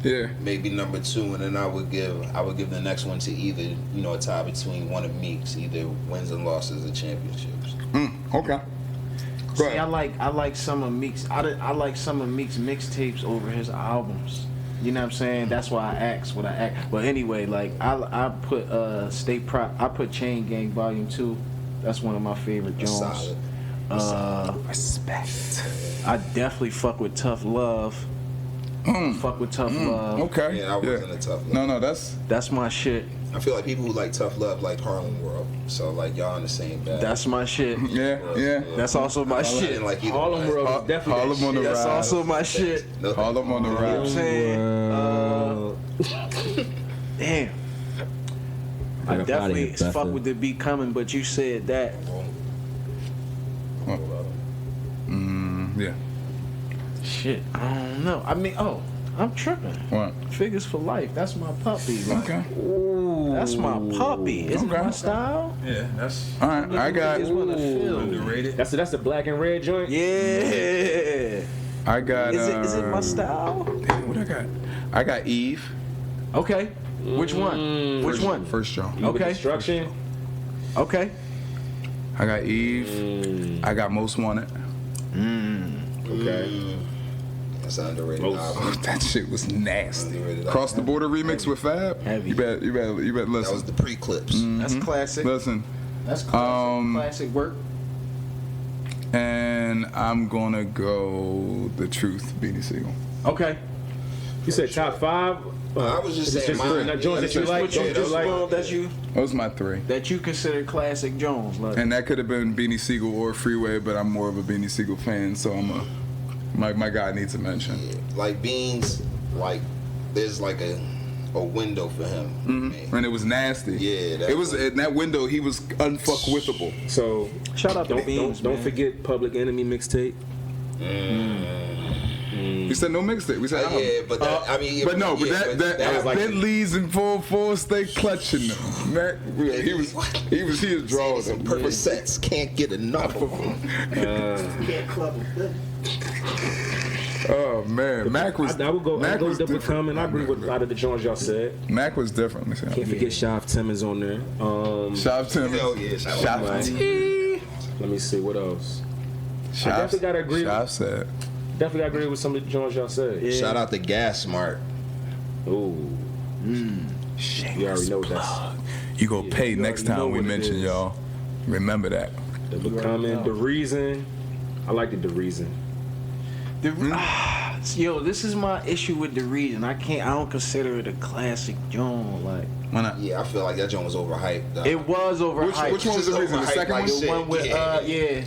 Speaker 1: Yeah.
Speaker 5: Maybe number 2, and then I would give the next one to either a tie between one of Meek's, either wins and losses or championships.
Speaker 1: Okay. Go
Speaker 2: See,
Speaker 1: ahead.
Speaker 2: I like some of Meek's. I like some of Meek's mixtapes over his albums. You know what I'm saying? That's why I asked what I asked. But anyway, like I put State Prop. I put Chain Gang Volume 2. That's one of my favorite
Speaker 5: That's
Speaker 2: Jones.
Speaker 5: solid.
Speaker 1: Respect.
Speaker 2: I definitely fuck with Tough Love. Fuck with Tough Love.
Speaker 1: Okay.
Speaker 5: Yeah, I wasn't a Tough Love.
Speaker 1: No, that's.
Speaker 2: That's my shit.
Speaker 5: I feel like people who like Tough Love like Harlem World, so like y'all in the same bag.
Speaker 2: That's my shit.
Speaker 1: Yeah.
Speaker 2: That's also my
Speaker 5: I
Speaker 2: shit.
Speaker 5: didn't like either
Speaker 4: Harlem
Speaker 5: one.
Speaker 4: World is definitely
Speaker 1: Harlem on the
Speaker 2: That's
Speaker 1: rise.
Speaker 2: also my shit.
Speaker 5: No,
Speaker 1: Harlem on the
Speaker 2: You know what I'm
Speaker 1: rise.
Speaker 2: saying? Damn. I
Speaker 4: Gotta
Speaker 2: definitely
Speaker 4: find it,
Speaker 2: fuck with the beat coming, but you said that.
Speaker 1: Yeah.
Speaker 2: Shit, I don't know. I mean, I'm tripping.
Speaker 1: What?
Speaker 2: Figures for life. That's my puppy. Like,
Speaker 1: Okay.
Speaker 2: that's my puppy. Isn't it
Speaker 1: Okay.
Speaker 2: my style?
Speaker 6: Yeah, that's
Speaker 1: All right. I got.
Speaker 2: Niggas wanna feel.
Speaker 6: underrated.
Speaker 4: That's the black and red joint.
Speaker 2: Yeah.
Speaker 1: I got.
Speaker 2: Is it my style?
Speaker 1: Damn, what I got? I got Eve.
Speaker 2: Okay. Which one? Which one?
Speaker 1: First Joe.
Speaker 2: Okay.
Speaker 4: Destruction.
Speaker 2: Okay.
Speaker 1: I got Eve. I got Most Wanted.
Speaker 4: Okay.
Speaker 5: That's an underrated album.
Speaker 1: Oh, that shit was nasty.
Speaker 5: Underrated
Speaker 1: Cross the
Speaker 5: album.
Speaker 1: border remix with Fab.
Speaker 2: Heavy.
Speaker 1: You better
Speaker 5: That
Speaker 1: listen.
Speaker 5: was the pre-clips.
Speaker 2: That's classic.
Speaker 1: Listen.
Speaker 2: That's classic. Classic work.
Speaker 1: And I'm gonna go The Truth, Beanie Siegel.
Speaker 2: Okay.
Speaker 4: You said top 5.
Speaker 5: I was just
Speaker 4: Is it
Speaker 5: saying
Speaker 4: just
Speaker 5: mine.
Speaker 4: not joints that you
Speaker 5: That's
Speaker 4: like?
Speaker 5: what
Speaker 4: Joints
Speaker 5: that's
Speaker 4: you like?
Speaker 5: what-
Speaker 2: that you
Speaker 1: Those are my 3.
Speaker 2: that you consider classic Jones. Like,
Speaker 1: And that could have been Beanie Siegel or Freeway, but I'm more of a Beanie Siegel fan, so my guy needs a mention.
Speaker 5: Like Beans, like there's like a window for him. man.
Speaker 1: And it was nasty.
Speaker 5: Yeah, that
Speaker 1: it was
Speaker 5: was-
Speaker 1: in that window. He was unfuckwithable.
Speaker 4: So
Speaker 2: shout out to
Speaker 4: don't
Speaker 2: Beans,
Speaker 4: don't
Speaker 2: man.
Speaker 4: forget Public Enemy mixtape.
Speaker 1: We said no mixtape. We said album.
Speaker 5: Yeah, but that, I mean,
Speaker 1: But no, but
Speaker 5: yeah,
Speaker 1: that
Speaker 5: was like
Speaker 1: Bentley's in full force, stay clutching them. Mac, he was drawing
Speaker 5: some
Speaker 1: them.
Speaker 5: Percocets, can't get enough of them.
Speaker 1: Oh man, Mac was.
Speaker 4: I would go.
Speaker 1: Mac
Speaker 4: I go
Speaker 1: was
Speaker 4: double
Speaker 1: different.
Speaker 4: comment. I agree with a lot of the joints y'all said.
Speaker 1: Mac was different. Let me see.
Speaker 4: Can't forget Shav Timmons on there.
Speaker 1: Shav Timmons.
Speaker 5: Hell yeah, shout
Speaker 1: Shav
Speaker 5: out.
Speaker 1: Timmons.
Speaker 4: Let me see what else.
Speaker 1: Shav-
Speaker 4: definitely gotta agree with-
Speaker 1: Shav said.
Speaker 4: Definitely agree with some of the joints y'all said.
Speaker 5: Shout out to Gas Smart.
Speaker 4: Ooh. You already know what that's.
Speaker 1: You go pay
Speaker 4: you
Speaker 1: next
Speaker 4: already know
Speaker 1: time we
Speaker 4: what it
Speaker 1: mention
Speaker 4: is.
Speaker 1: y'all. Remember that.
Speaker 4: The Becoming, The Reason. I like the Reason.
Speaker 2: Yo, this is my issue with the reason. I don't consider it a classic Jones. Like,
Speaker 1: Why not?
Speaker 5: Yeah, I feel like that joint was overhyped.
Speaker 2: it was overhyped.
Speaker 1: Which one was the
Speaker 5: Just
Speaker 1: reason? The
Speaker 5: overhyped
Speaker 1: second
Speaker 5: like
Speaker 1: one?
Speaker 5: shit.
Speaker 2: The one with yeah.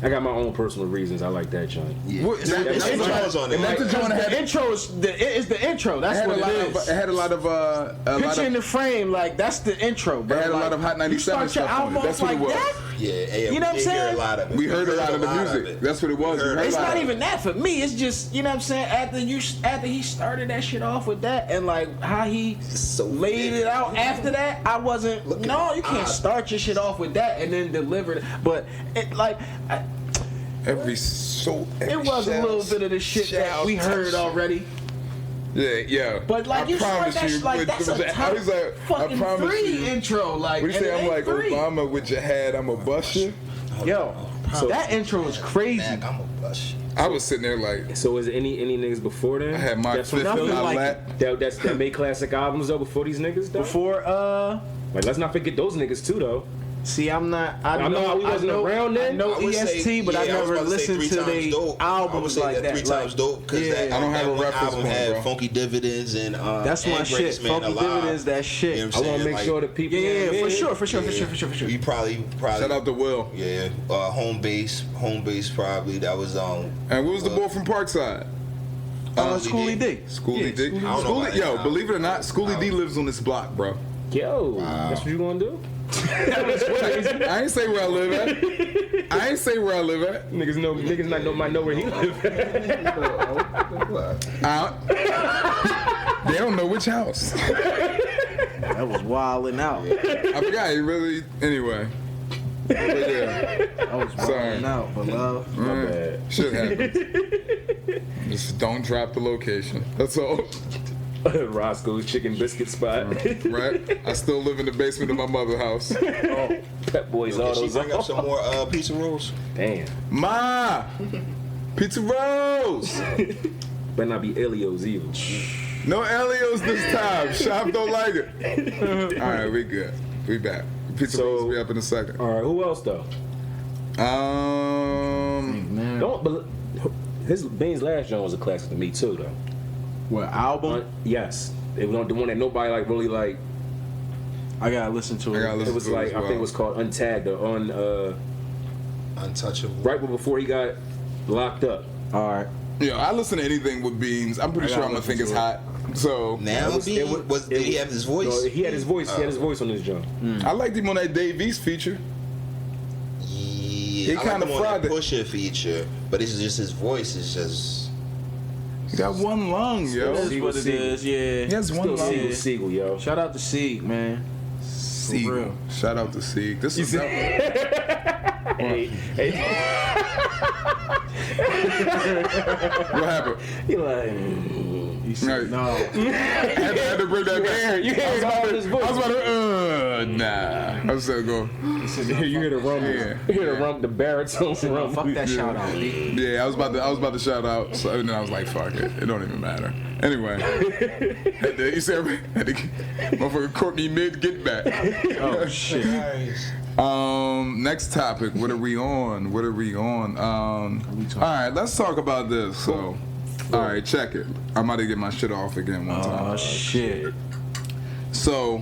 Speaker 4: I got my own personal reasons. I like that joint.
Speaker 5: Yeah.
Speaker 1: What-
Speaker 5: It's
Speaker 1: that-
Speaker 5: it's
Speaker 1: that's
Speaker 5: the
Speaker 1: the
Speaker 5: intros on it.
Speaker 1: and that's
Speaker 5: Like,
Speaker 1: the joint that
Speaker 2: The
Speaker 1: had.
Speaker 2: intro is the intro.
Speaker 1: It
Speaker 2: That's
Speaker 1: had
Speaker 2: what
Speaker 1: a lot
Speaker 2: it
Speaker 1: of.
Speaker 2: is.
Speaker 1: It had a lot of.
Speaker 2: Picture in the frame, like that's the intro, bro.
Speaker 1: It had a lot
Speaker 2: Like,
Speaker 1: of Hot 97
Speaker 2: You start your
Speaker 1: stuff on it.
Speaker 2: album
Speaker 1: That's
Speaker 2: off
Speaker 1: what it
Speaker 2: like
Speaker 1: was.
Speaker 2: that.
Speaker 5: yeah,
Speaker 2: You know what I'm
Speaker 5: we hear
Speaker 2: saying?
Speaker 5: a lot of it.
Speaker 1: We heard a lot of the music.
Speaker 5: it.
Speaker 1: That's what it was.
Speaker 5: We heard
Speaker 1: We heard
Speaker 2: It's
Speaker 1: a lot
Speaker 2: not
Speaker 1: of it.
Speaker 2: even that for me. It's just, you know what I'm saying. After he started that shit off with that, and like how he
Speaker 5: So
Speaker 2: laid it out after that, I wasn't.
Speaker 5: Look at
Speaker 2: No, you
Speaker 5: the
Speaker 2: can't
Speaker 5: odds.
Speaker 2: start your shit off with that and then deliver it. But it like.
Speaker 1: Every
Speaker 2: It was a little bit of the shit that we heard already.
Speaker 1: Yeah.
Speaker 2: But like
Speaker 1: I
Speaker 2: you start
Speaker 1: promise
Speaker 2: that
Speaker 1: you,
Speaker 2: shit like
Speaker 1: with-
Speaker 2: that's
Speaker 1: with
Speaker 2: a
Speaker 1: the-
Speaker 2: top
Speaker 1: I was like, I
Speaker 2: fucking
Speaker 1: promise
Speaker 2: 3
Speaker 1: you.
Speaker 2: intro. Like,
Speaker 1: What do you say?
Speaker 2: and it
Speaker 1: I'm like
Speaker 2: ain't 3.
Speaker 1: Obama with your hat. I'm a bust you.
Speaker 2: Yo, that intro is crazy.
Speaker 5: Mac, I'm a bust.
Speaker 1: I was sitting there like,
Speaker 4: So is it any niggas before then?
Speaker 1: I had my
Speaker 4: That's from
Speaker 1: fifth in
Speaker 2: nothing
Speaker 1: my
Speaker 2: like
Speaker 1: lap.
Speaker 4: that made classic albums though before these niggas though.
Speaker 2: Before
Speaker 4: Like let's not forget those niggas too though.
Speaker 2: see, I'm not.
Speaker 4: I know we wasn't around then.
Speaker 2: I know
Speaker 5: I would
Speaker 2: EST,
Speaker 5: say-
Speaker 2: but I
Speaker 5: yeah, was
Speaker 2: never
Speaker 5: about to say
Speaker 2: listened
Speaker 5: Three
Speaker 2: to
Speaker 5: Times
Speaker 2: their
Speaker 5: Dope. I would
Speaker 2: albums
Speaker 5: say
Speaker 2: like that.
Speaker 5: 3 times dope because
Speaker 2: yeah.
Speaker 5: that,
Speaker 1: I don't have
Speaker 5: that
Speaker 1: a
Speaker 5: one
Speaker 1: reference
Speaker 5: album
Speaker 1: point,
Speaker 5: had
Speaker 1: bro.
Speaker 5: Funky Dividends and
Speaker 2: That's my
Speaker 5: and
Speaker 2: shit.
Speaker 5: Greatest Man
Speaker 2: Funky
Speaker 5: Alive.
Speaker 2: Dividends, that shit.
Speaker 5: You know what
Speaker 4: I
Speaker 5: I'm
Speaker 4: want to
Speaker 5: saying?
Speaker 4: make
Speaker 5: Like,
Speaker 4: sure that people.
Speaker 2: Yeah,
Speaker 4: know
Speaker 2: for
Speaker 4: what I
Speaker 2: sure,
Speaker 4: mean?
Speaker 2: for sure.
Speaker 5: You probably
Speaker 1: Shout out to Will.
Speaker 5: yeah. Home base probably that was
Speaker 1: And what was the boy from Parkside?
Speaker 2: Schoolie D.
Speaker 1: Schoolie D.
Speaker 5: I don't know
Speaker 1: Schoolie,
Speaker 5: about
Speaker 1: yo,
Speaker 5: that.
Speaker 1: believe it or not, Schoolie D lives on this block, bro.
Speaker 4: Yo, that's what you gonna do?
Speaker 1: I ain't say where I live at. I ain't say where I live at.
Speaker 4: Niggas might know where he live.
Speaker 1: They don't know which house.
Speaker 2: That was wilding out.
Speaker 1: I forgot. He really. Anyway. But yeah.
Speaker 2: That was
Speaker 1: Sorry.
Speaker 2: wilding out, but love.
Speaker 4: My bad.
Speaker 1: Shit happens. Just don't drop the location. That's all.
Speaker 4: Roscoe's chicken biscuit spot.
Speaker 1: Right? I still live in the basement of my mother's house.
Speaker 4: Pep Boys
Speaker 5: Can she
Speaker 4: Autos.
Speaker 5: bring up some more pizza rolls?
Speaker 4: Damn.
Speaker 1: Ma! Pizza rolls!
Speaker 4: Better not be Elio's either.
Speaker 1: No Elios this time. Shop don't like it. Alright, we good. We back. Pizza
Speaker 4: So-
Speaker 1: rolls will be up in a second.
Speaker 4: All right, who else though?
Speaker 2: Man.
Speaker 4: Don't. Bean's last joint was a classic to me too though.
Speaker 2: What album?
Speaker 4: Yes, it was the one that nobody like really like.
Speaker 2: I gotta listen to
Speaker 1: I gotta
Speaker 2: it.
Speaker 1: listen
Speaker 4: It was
Speaker 1: to it
Speaker 4: like
Speaker 1: as
Speaker 4: I think it
Speaker 1: well.
Speaker 4: was called Untagged or
Speaker 5: Untouchable.
Speaker 4: right before he got locked up.
Speaker 2: All right.
Speaker 1: Yeah, I listen to anything with Beans. I'm pretty
Speaker 2: I
Speaker 1: sure I'm
Speaker 2: gotta
Speaker 1: gonna think it's
Speaker 2: listen
Speaker 1: hot. So
Speaker 5: Now did he have his voice?
Speaker 4: No, he had his voice. He had his voice on his joint.
Speaker 1: I liked him on that Dave East feature.
Speaker 5: Yeah,
Speaker 1: He kinda
Speaker 5: I like him on
Speaker 1: fried
Speaker 5: that
Speaker 1: it.
Speaker 5: Pusha feature, but it's just his voice is just.
Speaker 1: He got one lung, yo.
Speaker 2: That's
Speaker 4: Siegel,
Speaker 2: what it
Speaker 4: Siegel.
Speaker 2: is, yeah.
Speaker 1: He has one
Speaker 4: Still
Speaker 1: lung.
Speaker 4: Siegel, yo.
Speaker 2: Shout out to Sieg, man.
Speaker 1: Siegel.
Speaker 2: real.
Speaker 1: Shout out to Sieg. This is
Speaker 4: Hey,
Speaker 1: what happened.
Speaker 4: he like.
Speaker 2: He said,
Speaker 1: Right.
Speaker 2: no.
Speaker 1: Had to bring that back.
Speaker 4: You hear
Speaker 1: I was about
Speaker 4: his
Speaker 1: to,
Speaker 4: voice.
Speaker 1: I was about to, nah. I was still going.
Speaker 4: You hear the rumble.
Speaker 1: Yeah.
Speaker 4: You hear the rumble, the baritone rumble.
Speaker 2: Fuck that shout out, B.
Speaker 1: Yeah, I was about to shout out, so, and then I was like, fuck it. It don't even matter. Anyway. You said, motherfucker Courtney mid get back.
Speaker 2: Oh, shit.
Speaker 1: Next topic. What are we on? All right, let's talk about this. So, all right, check it. I'm about to get my shit off again one time.
Speaker 2: Oh, shit.
Speaker 1: So,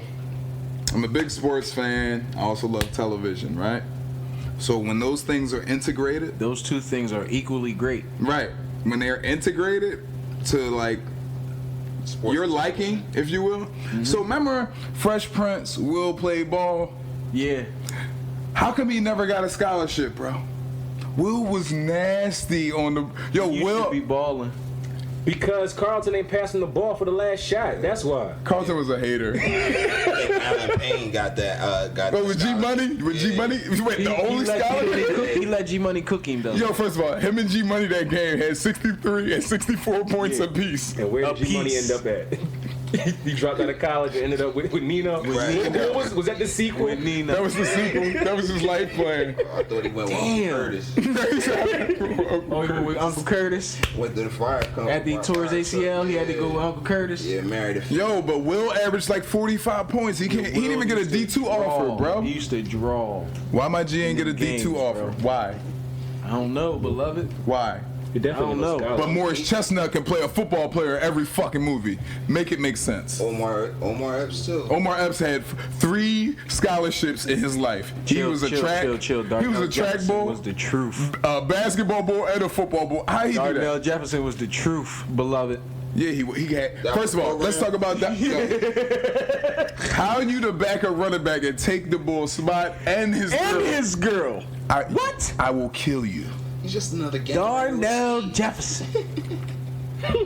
Speaker 1: I'm a big sports fan. I also love television, right? So when those things are integrated,
Speaker 2: Those two things are equally great.
Speaker 1: right? When they're integrated to like your liking, if you will. So remember, Fresh Prince will play ball.
Speaker 2: Yeah.
Speaker 1: How come he never got a scholarship, bro? Will was nasty on the
Speaker 2: You
Speaker 1: Will.
Speaker 2: should be balling.
Speaker 4: Because Carlton ain't passing the ball for the last shot. That's why.
Speaker 1: Carlton was a hater.
Speaker 5: I think Alan Payne got that. Got
Speaker 1: But
Speaker 5: the
Speaker 1: with G Money, G Money, wait, the only scholarship.
Speaker 2: He let G Money cook him, though.
Speaker 1: Yo, first of all, him and G Money that game had 63 and 64 points apiece.
Speaker 4: And where
Speaker 2: A
Speaker 4: did G Money
Speaker 2: piece.
Speaker 4: end up at? He dropped out of college and ended up with Nino.
Speaker 5: Right.
Speaker 4: Was that the sequel?
Speaker 2: With Nina.
Speaker 1: That was the sequel. That was his life plan.
Speaker 5: I thought he went with
Speaker 2: Damn.
Speaker 5: Uncle Curtis.
Speaker 2: Oh, he went with Uncle Curtis.
Speaker 5: Went to the fire company.
Speaker 2: After he tore his ACL, he had to go with Uncle Curtis.
Speaker 5: Yeah, married a
Speaker 1: Yo, but Will averaged like 45 points. He can't. He didn't even get a D2 offer, bro.
Speaker 2: He used to draw.
Speaker 1: Why my G ain't get a
Speaker 2: Games,
Speaker 1: D2
Speaker 2: bro.
Speaker 1: offer? Why?
Speaker 2: I don't know, beloved.
Speaker 1: Why?
Speaker 4: He definitely
Speaker 2: I don't
Speaker 4: was
Speaker 2: know.
Speaker 4: a scholar.
Speaker 1: But Morris Chestnut can play a football player every fucking movie. Make it make sense.
Speaker 5: Omar Epps too.
Speaker 1: Omar Epps had 3 scholarships in his life. He was a track.
Speaker 2: Chill.
Speaker 1: He was a
Speaker 2: Darnell
Speaker 1: track
Speaker 2: Jefferson
Speaker 1: ball,
Speaker 2: was the truth.
Speaker 1: a basketball ball, and a football ball. How he do
Speaker 2: Darnell
Speaker 1: that?
Speaker 2: Jefferson was the truth, beloved.
Speaker 1: Yeah, he had.
Speaker 5: That
Speaker 1: First of all,
Speaker 5: program.
Speaker 1: let's talk about that. Yo. How you the backup running back and take the ball spot and his
Speaker 2: And
Speaker 1: girl?
Speaker 2: his girl.
Speaker 1: What? I will kill you.
Speaker 5: He's just another guy.
Speaker 2: Darnell Jefferson.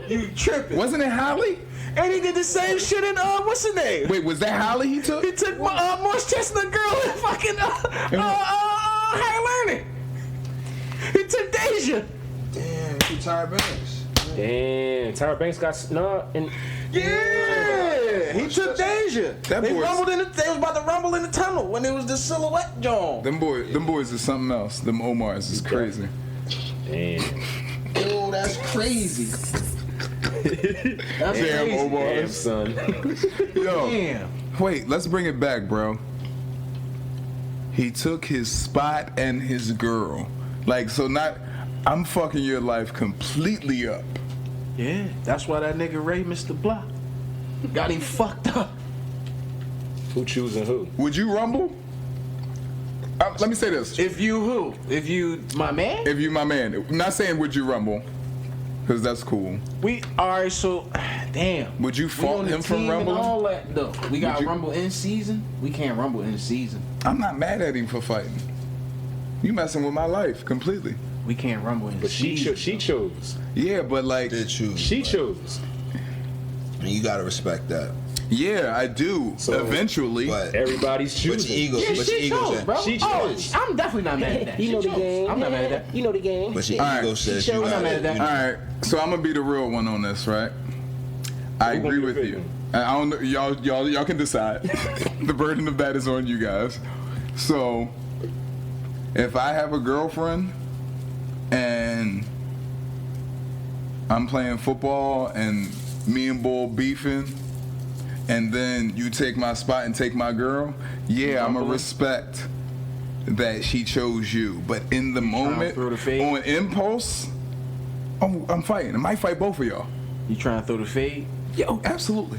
Speaker 2: You tripping.
Speaker 1: Wasn't it Holly?
Speaker 2: And he did the same shit in, what's her name?
Speaker 1: Wait, was that Holly he took?
Speaker 2: He took Morris Chestnut girl and fucking, higher learning. He took Deja.
Speaker 5: Damn, 2 Tyra Banks.
Speaker 4: Damn, Tyra Banks got snubbed and
Speaker 2: Yeah, he took Deja.
Speaker 1: That
Speaker 2: They
Speaker 1: boy's-
Speaker 2: rumbled in the. They was about to rumble in the tunnel when it was the silhouette John.
Speaker 1: Them boys is something else. Them Omars is crazy.
Speaker 4: damn.
Speaker 2: Yo, that's crazy. That's
Speaker 1: Damn,
Speaker 2: crazy.
Speaker 1: Omar.
Speaker 4: Damn, son.
Speaker 1: Yo,
Speaker 2: Damn.
Speaker 1: wait, let's bring it back, bro. He took his spot and his girl. Like, so not, I'm fucking your life completely up.
Speaker 2: Yeah, that's why that nigga Ray Mr. Block got him fucked up.
Speaker 4: Who choosing who?
Speaker 1: Would you rumble? Let me say this.
Speaker 2: If you who? If you my man?
Speaker 1: If you my man, I'm not saying would you rumble, because that's cool.
Speaker 2: We alright, so damn.
Speaker 1: Would you
Speaker 2: We
Speaker 1: fault
Speaker 2: on the
Speaker 1: him from
Speaker 2: team and
Speaker 1: rumbling?
Speaker 2: all that though. We got
Speaker 1: Would you-
Speaker 2: rumble in season. We can't rumble in season.
Speaker 1: I'm not mad at him for fighting. You messing with my life completely.
Speaker 2: We can't rumble in
Speaker 4: But
Speaker 2: season.
Speaker 4: she chose.
Speaker 1: Yeah, but like,
Speaker 5: Did choose.
Speaker 4: She
Speaker 5: but-
Speaker 4: chose.
Speaker 5: And you gotta respect that.
Speaker 1: yeah, I do.
Speaker 4: So-
Speaker 1: Eventually.
Speaker 5: But
Speaker 4: Everybody's
Speaker 5: but your
Speaker 4: choosing.
Speaker 5: ego,
Speaker 2: Yeah,
Speaker 5: but your
Speaker 2: she
Speaker 5: ego
Speaker 2: chose,
Speaker 5: said,
Speaker 2: bro.
Speaker 4: She
Speaker 2: Oh,
Speaker 4: chose.
Speaker 2: I'm definitely not mad at that.
Speaker 4: You
Speaker 2: She
Speaker 4: know the
Speaker 2: chose.
Speaker 4: game.
Speaker 2: I'm not mad at that.
Speaker 4: You know the game.
Speaker 5: but your
Speaker 1: All right.
Speaker 5: ego says
Speaker 4: She
Speaker 5: you
Speaker 4: chose.
Speaker 5: gotta,
Speaker 2: I'm not mad at
Speaker 5: you
Speaker 2: that.
Speaker 1: All right, so I'm gonna be the real one on this, right? I
Speaker 4: Who gonna
Speaker 1: agree
Speaker 4: be the
Speaker 1: with you.
Speaker 4: victim?
Speaker 1: I don't know, y'all can decide. The burden of that is on you guys. So, if I have a girlfriend and I'm playing football and me and Bull beefing, and then you take my spot and take my girl, yeah, I'm gonna respect that she chose you. But in the moment,
Speaker 2: throw the fade?
Speaker 1: on impulse, oh, I'm fighting. I might fight both of y'all.
Speaker 2: You trying to throw the fade?
Speaker 1: Yo, absolutely.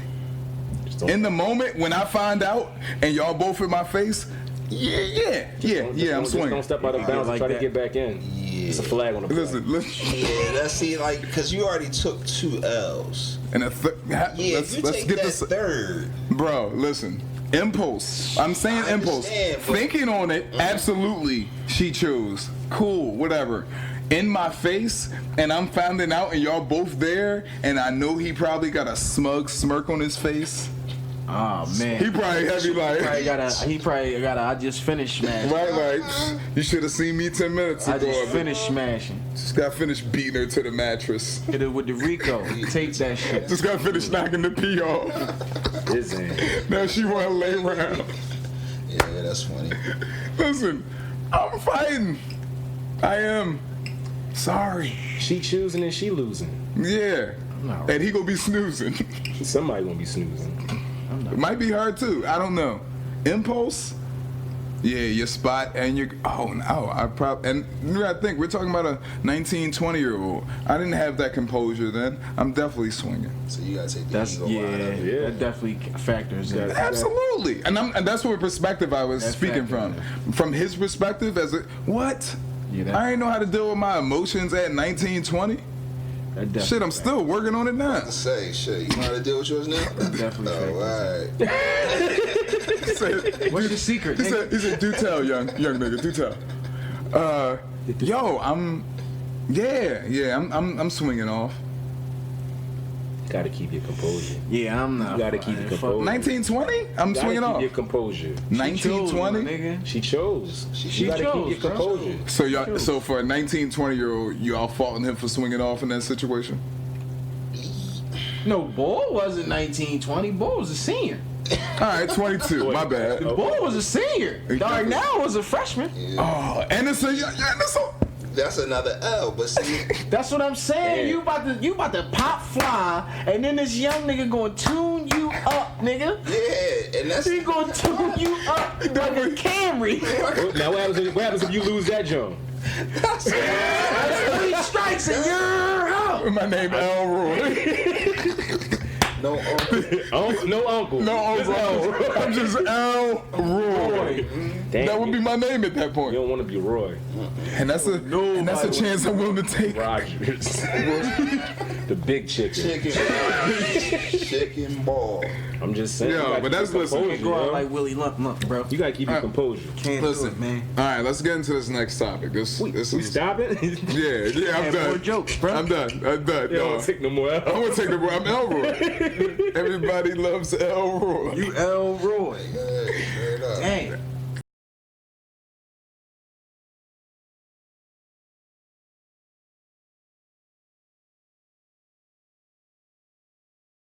Speaker 4: Just don't-
Speaker 1: In the moment when I find out and y'all both in my face, yeah, I'm
Speaker 4: Just
Speaker 1: swinging.
Speaker 4: don't step out of bounds
Speaker 2: like
Speaker 4: and try
Speaker 2: that.
Speaker 4: to get back in.
Speaker 5: Yeah.
Speaker 4: It's a flag on the flag.
Speaker 1: Listen,
Speaker 5: Yeah, that's see, like, because you already took 2 L's.
Speaker 1: and
Speaker 5: Yeah,
Speaker 1: let's
Speaker 5: if you take
Speaker 1: get
Speaker 5: that
Speaker 1: this,
Speaker 5: third.
Speaker 1: bro. Listen, impulse. I'm saying
Speaker 5: I
Speaker 1: impulse.
Speaker 5: understand, but-
Speaker 1: Thinking on it, absolutely, she chose. Cool, whatever. In my face, and I'm finding out, and y'all both there, and I know he probably got a smug smirk on his face.
Speaker 2: Oh man.
Speaker 1: He probably had me like,
Speaker 2: He probably got a. I just finished smashing.
Speaker 1: right, like, you should have seen me 10 minutes
Speaker 2: I
Speaker 1: ago.
Speaker 2: just finished smashing.
Speaker 1: Just got finished beating her to the mattress.
Speaker 2: Hit it with the Rico. Take that shit.
Speaker 1: Just got finished knocking the pee off.
Speaker 4: His end.
Speaker 1: Now she want to lay around.
Speaker 5: Yeah, that's funny.
Speaker 1: Listen, I'm fighting. I am. Sorry.
Speaker 4: She choosing and she losing.
Speaker 1: Yeah.
Speaker 2: not
Speaker 1: And he gonna be snoozing.
Speaker 4: Somebody gonna be snoozing.
Speaker 1: It might be her too. I don't know. Impulse. Yeah, your spot and your. Oh no, I probably. And you gotta think, we're talking about a 19, 20-year-old. I didn't have that composure then. I'm definitely swinging.
Speaker 5: So you gotta take the
Speaker 2: That's
Speaker 5: ego
Speaker 2: yeah,
Speaker 5: out of it.
Speaker 4: Yeah.
Speaker 2: That definitely factors in.
Speaker 4: Yeah.
Speaker 1: Absolutely. And that's what perspective I was
Speaker 2: That
Speaker 1: speaking
Speaker 2: factor,
Speaker 1: from. From his perspective, as a what?
Speaker 2: Yeah, that-
Speaker 1: I ain't know how to deal with my emotions at 19, 20.
Speaker 2: That definitely
Speaker 1: Shit, I'm still working on it now.
Speaker 5: To say, shit, you know how to deal with yours now?
Speaker 2: Definitely
Speaker 5: Oh,
Speaker 2: factors.
Speaker 5: alright.
Speaker 1: He said,
Speaker 2: What's your secret?
Speaker 1: he
Speaker 2: nigga?
Speaker 1: said, do tell, young nigga, do tell. Yo, I'm swinging off.
Speaker 4: Gotta keep your composure.
Speaker 2: Yeah, I'm not.
Speaker 4: You gotta keep
Speaker 2: fighting.
Speaker 4: it
Speaker 2: Fuck
Speaker 4: composed.
Speaker 1: 1920? I'm
Speaker 4: Gotta
Speaker 1: swinging
Speaker 4: keep
Speaker 1: off.
Speaker 4: your composure.
Speaker 1: 1920?
Speaker 2: nigga.
Speaker 4: She chose.
Speaker 5: She
Speaker 4: You gotta
Speaker 2: chose,
Speaker 4: keep your
Speaker 2: bro.
Speaker 4: composure.
Speaker 1: So y'all, so for a 19, 20-year-old, y'all faulting him for swinging off in that situation?
Speaker 2: No, Bull wasn't 1920. Bull was a senior.
Speaker 1: All right, 22. My bad.
Speaker 2: Bull was a senior. Darnell was a freshman.
Speaker 1: Oh, Anderson, Anderson.
Speaker 5: That's another L, but see,
Speaker 2: That's what I'm saying.
Speaker 4: Yeah.
Speaker 2: You about to pop fly, and then this young nigga gonna tune you up, nigga.
Speaker 5: yeah, and that's
Speaker 2: He gonna tune you up like a Camry.
Speaker 4: Now what happens if you lose that jump?
Speaker 2: That's 3 strikes and you're out.
Speaker 1: My name Elroy.
Speaker 5: no
Speaker 4: No uncle.
Speaker 1: No, Elroy. I'm just Elroy.
Speaker 4: Damn,
Speaker 1: That would be my name at that
Speaker 4: You
Speaker 1: point.
Speaker 4: don't want to be Roy
Speaker 1: And that's a chance I'm willing to take.
Speaker 4: Rogers. The big chicken.
Speaker 5: chicken ball.
Speaker 4: I'm just saying.
Speaker 1: Yeah,
Speaker 4: you gotta
Speaker 1: but
Speaker 4: keep
Speaker 1: that's-
Speaker 4: your
Speaker 1: listen,
Speaker 4: composure,
Speaker 2: Go out
Speaker 4: yo.
Speaker 2: like Willie Lump, bro.
Speaker 4: You gotta keep your composure.
Speaker 2: Can't
Speaker 1: Listen,
Speaker 2: do it, man.
Speaker 1: All right, let's get into this next topic. This
Speaker 4: We
Speaker 1: is
Speaker 4: stop it?
Speaker 1: yeah, I'm
Speaker 2: Have more
Speaker 1: done.
Speaker 2: jokes, bro.
Speaker 1: I'm done.
Speaker 4: You don't
Speaker 1: No.
Speaker 4: take no more
Speaker 1: I'm
Speaker 4: L.
Speaker 1: gonna take the. I'm Elroy. Everybody loves Elroy.
Speaker 2: You Elroy.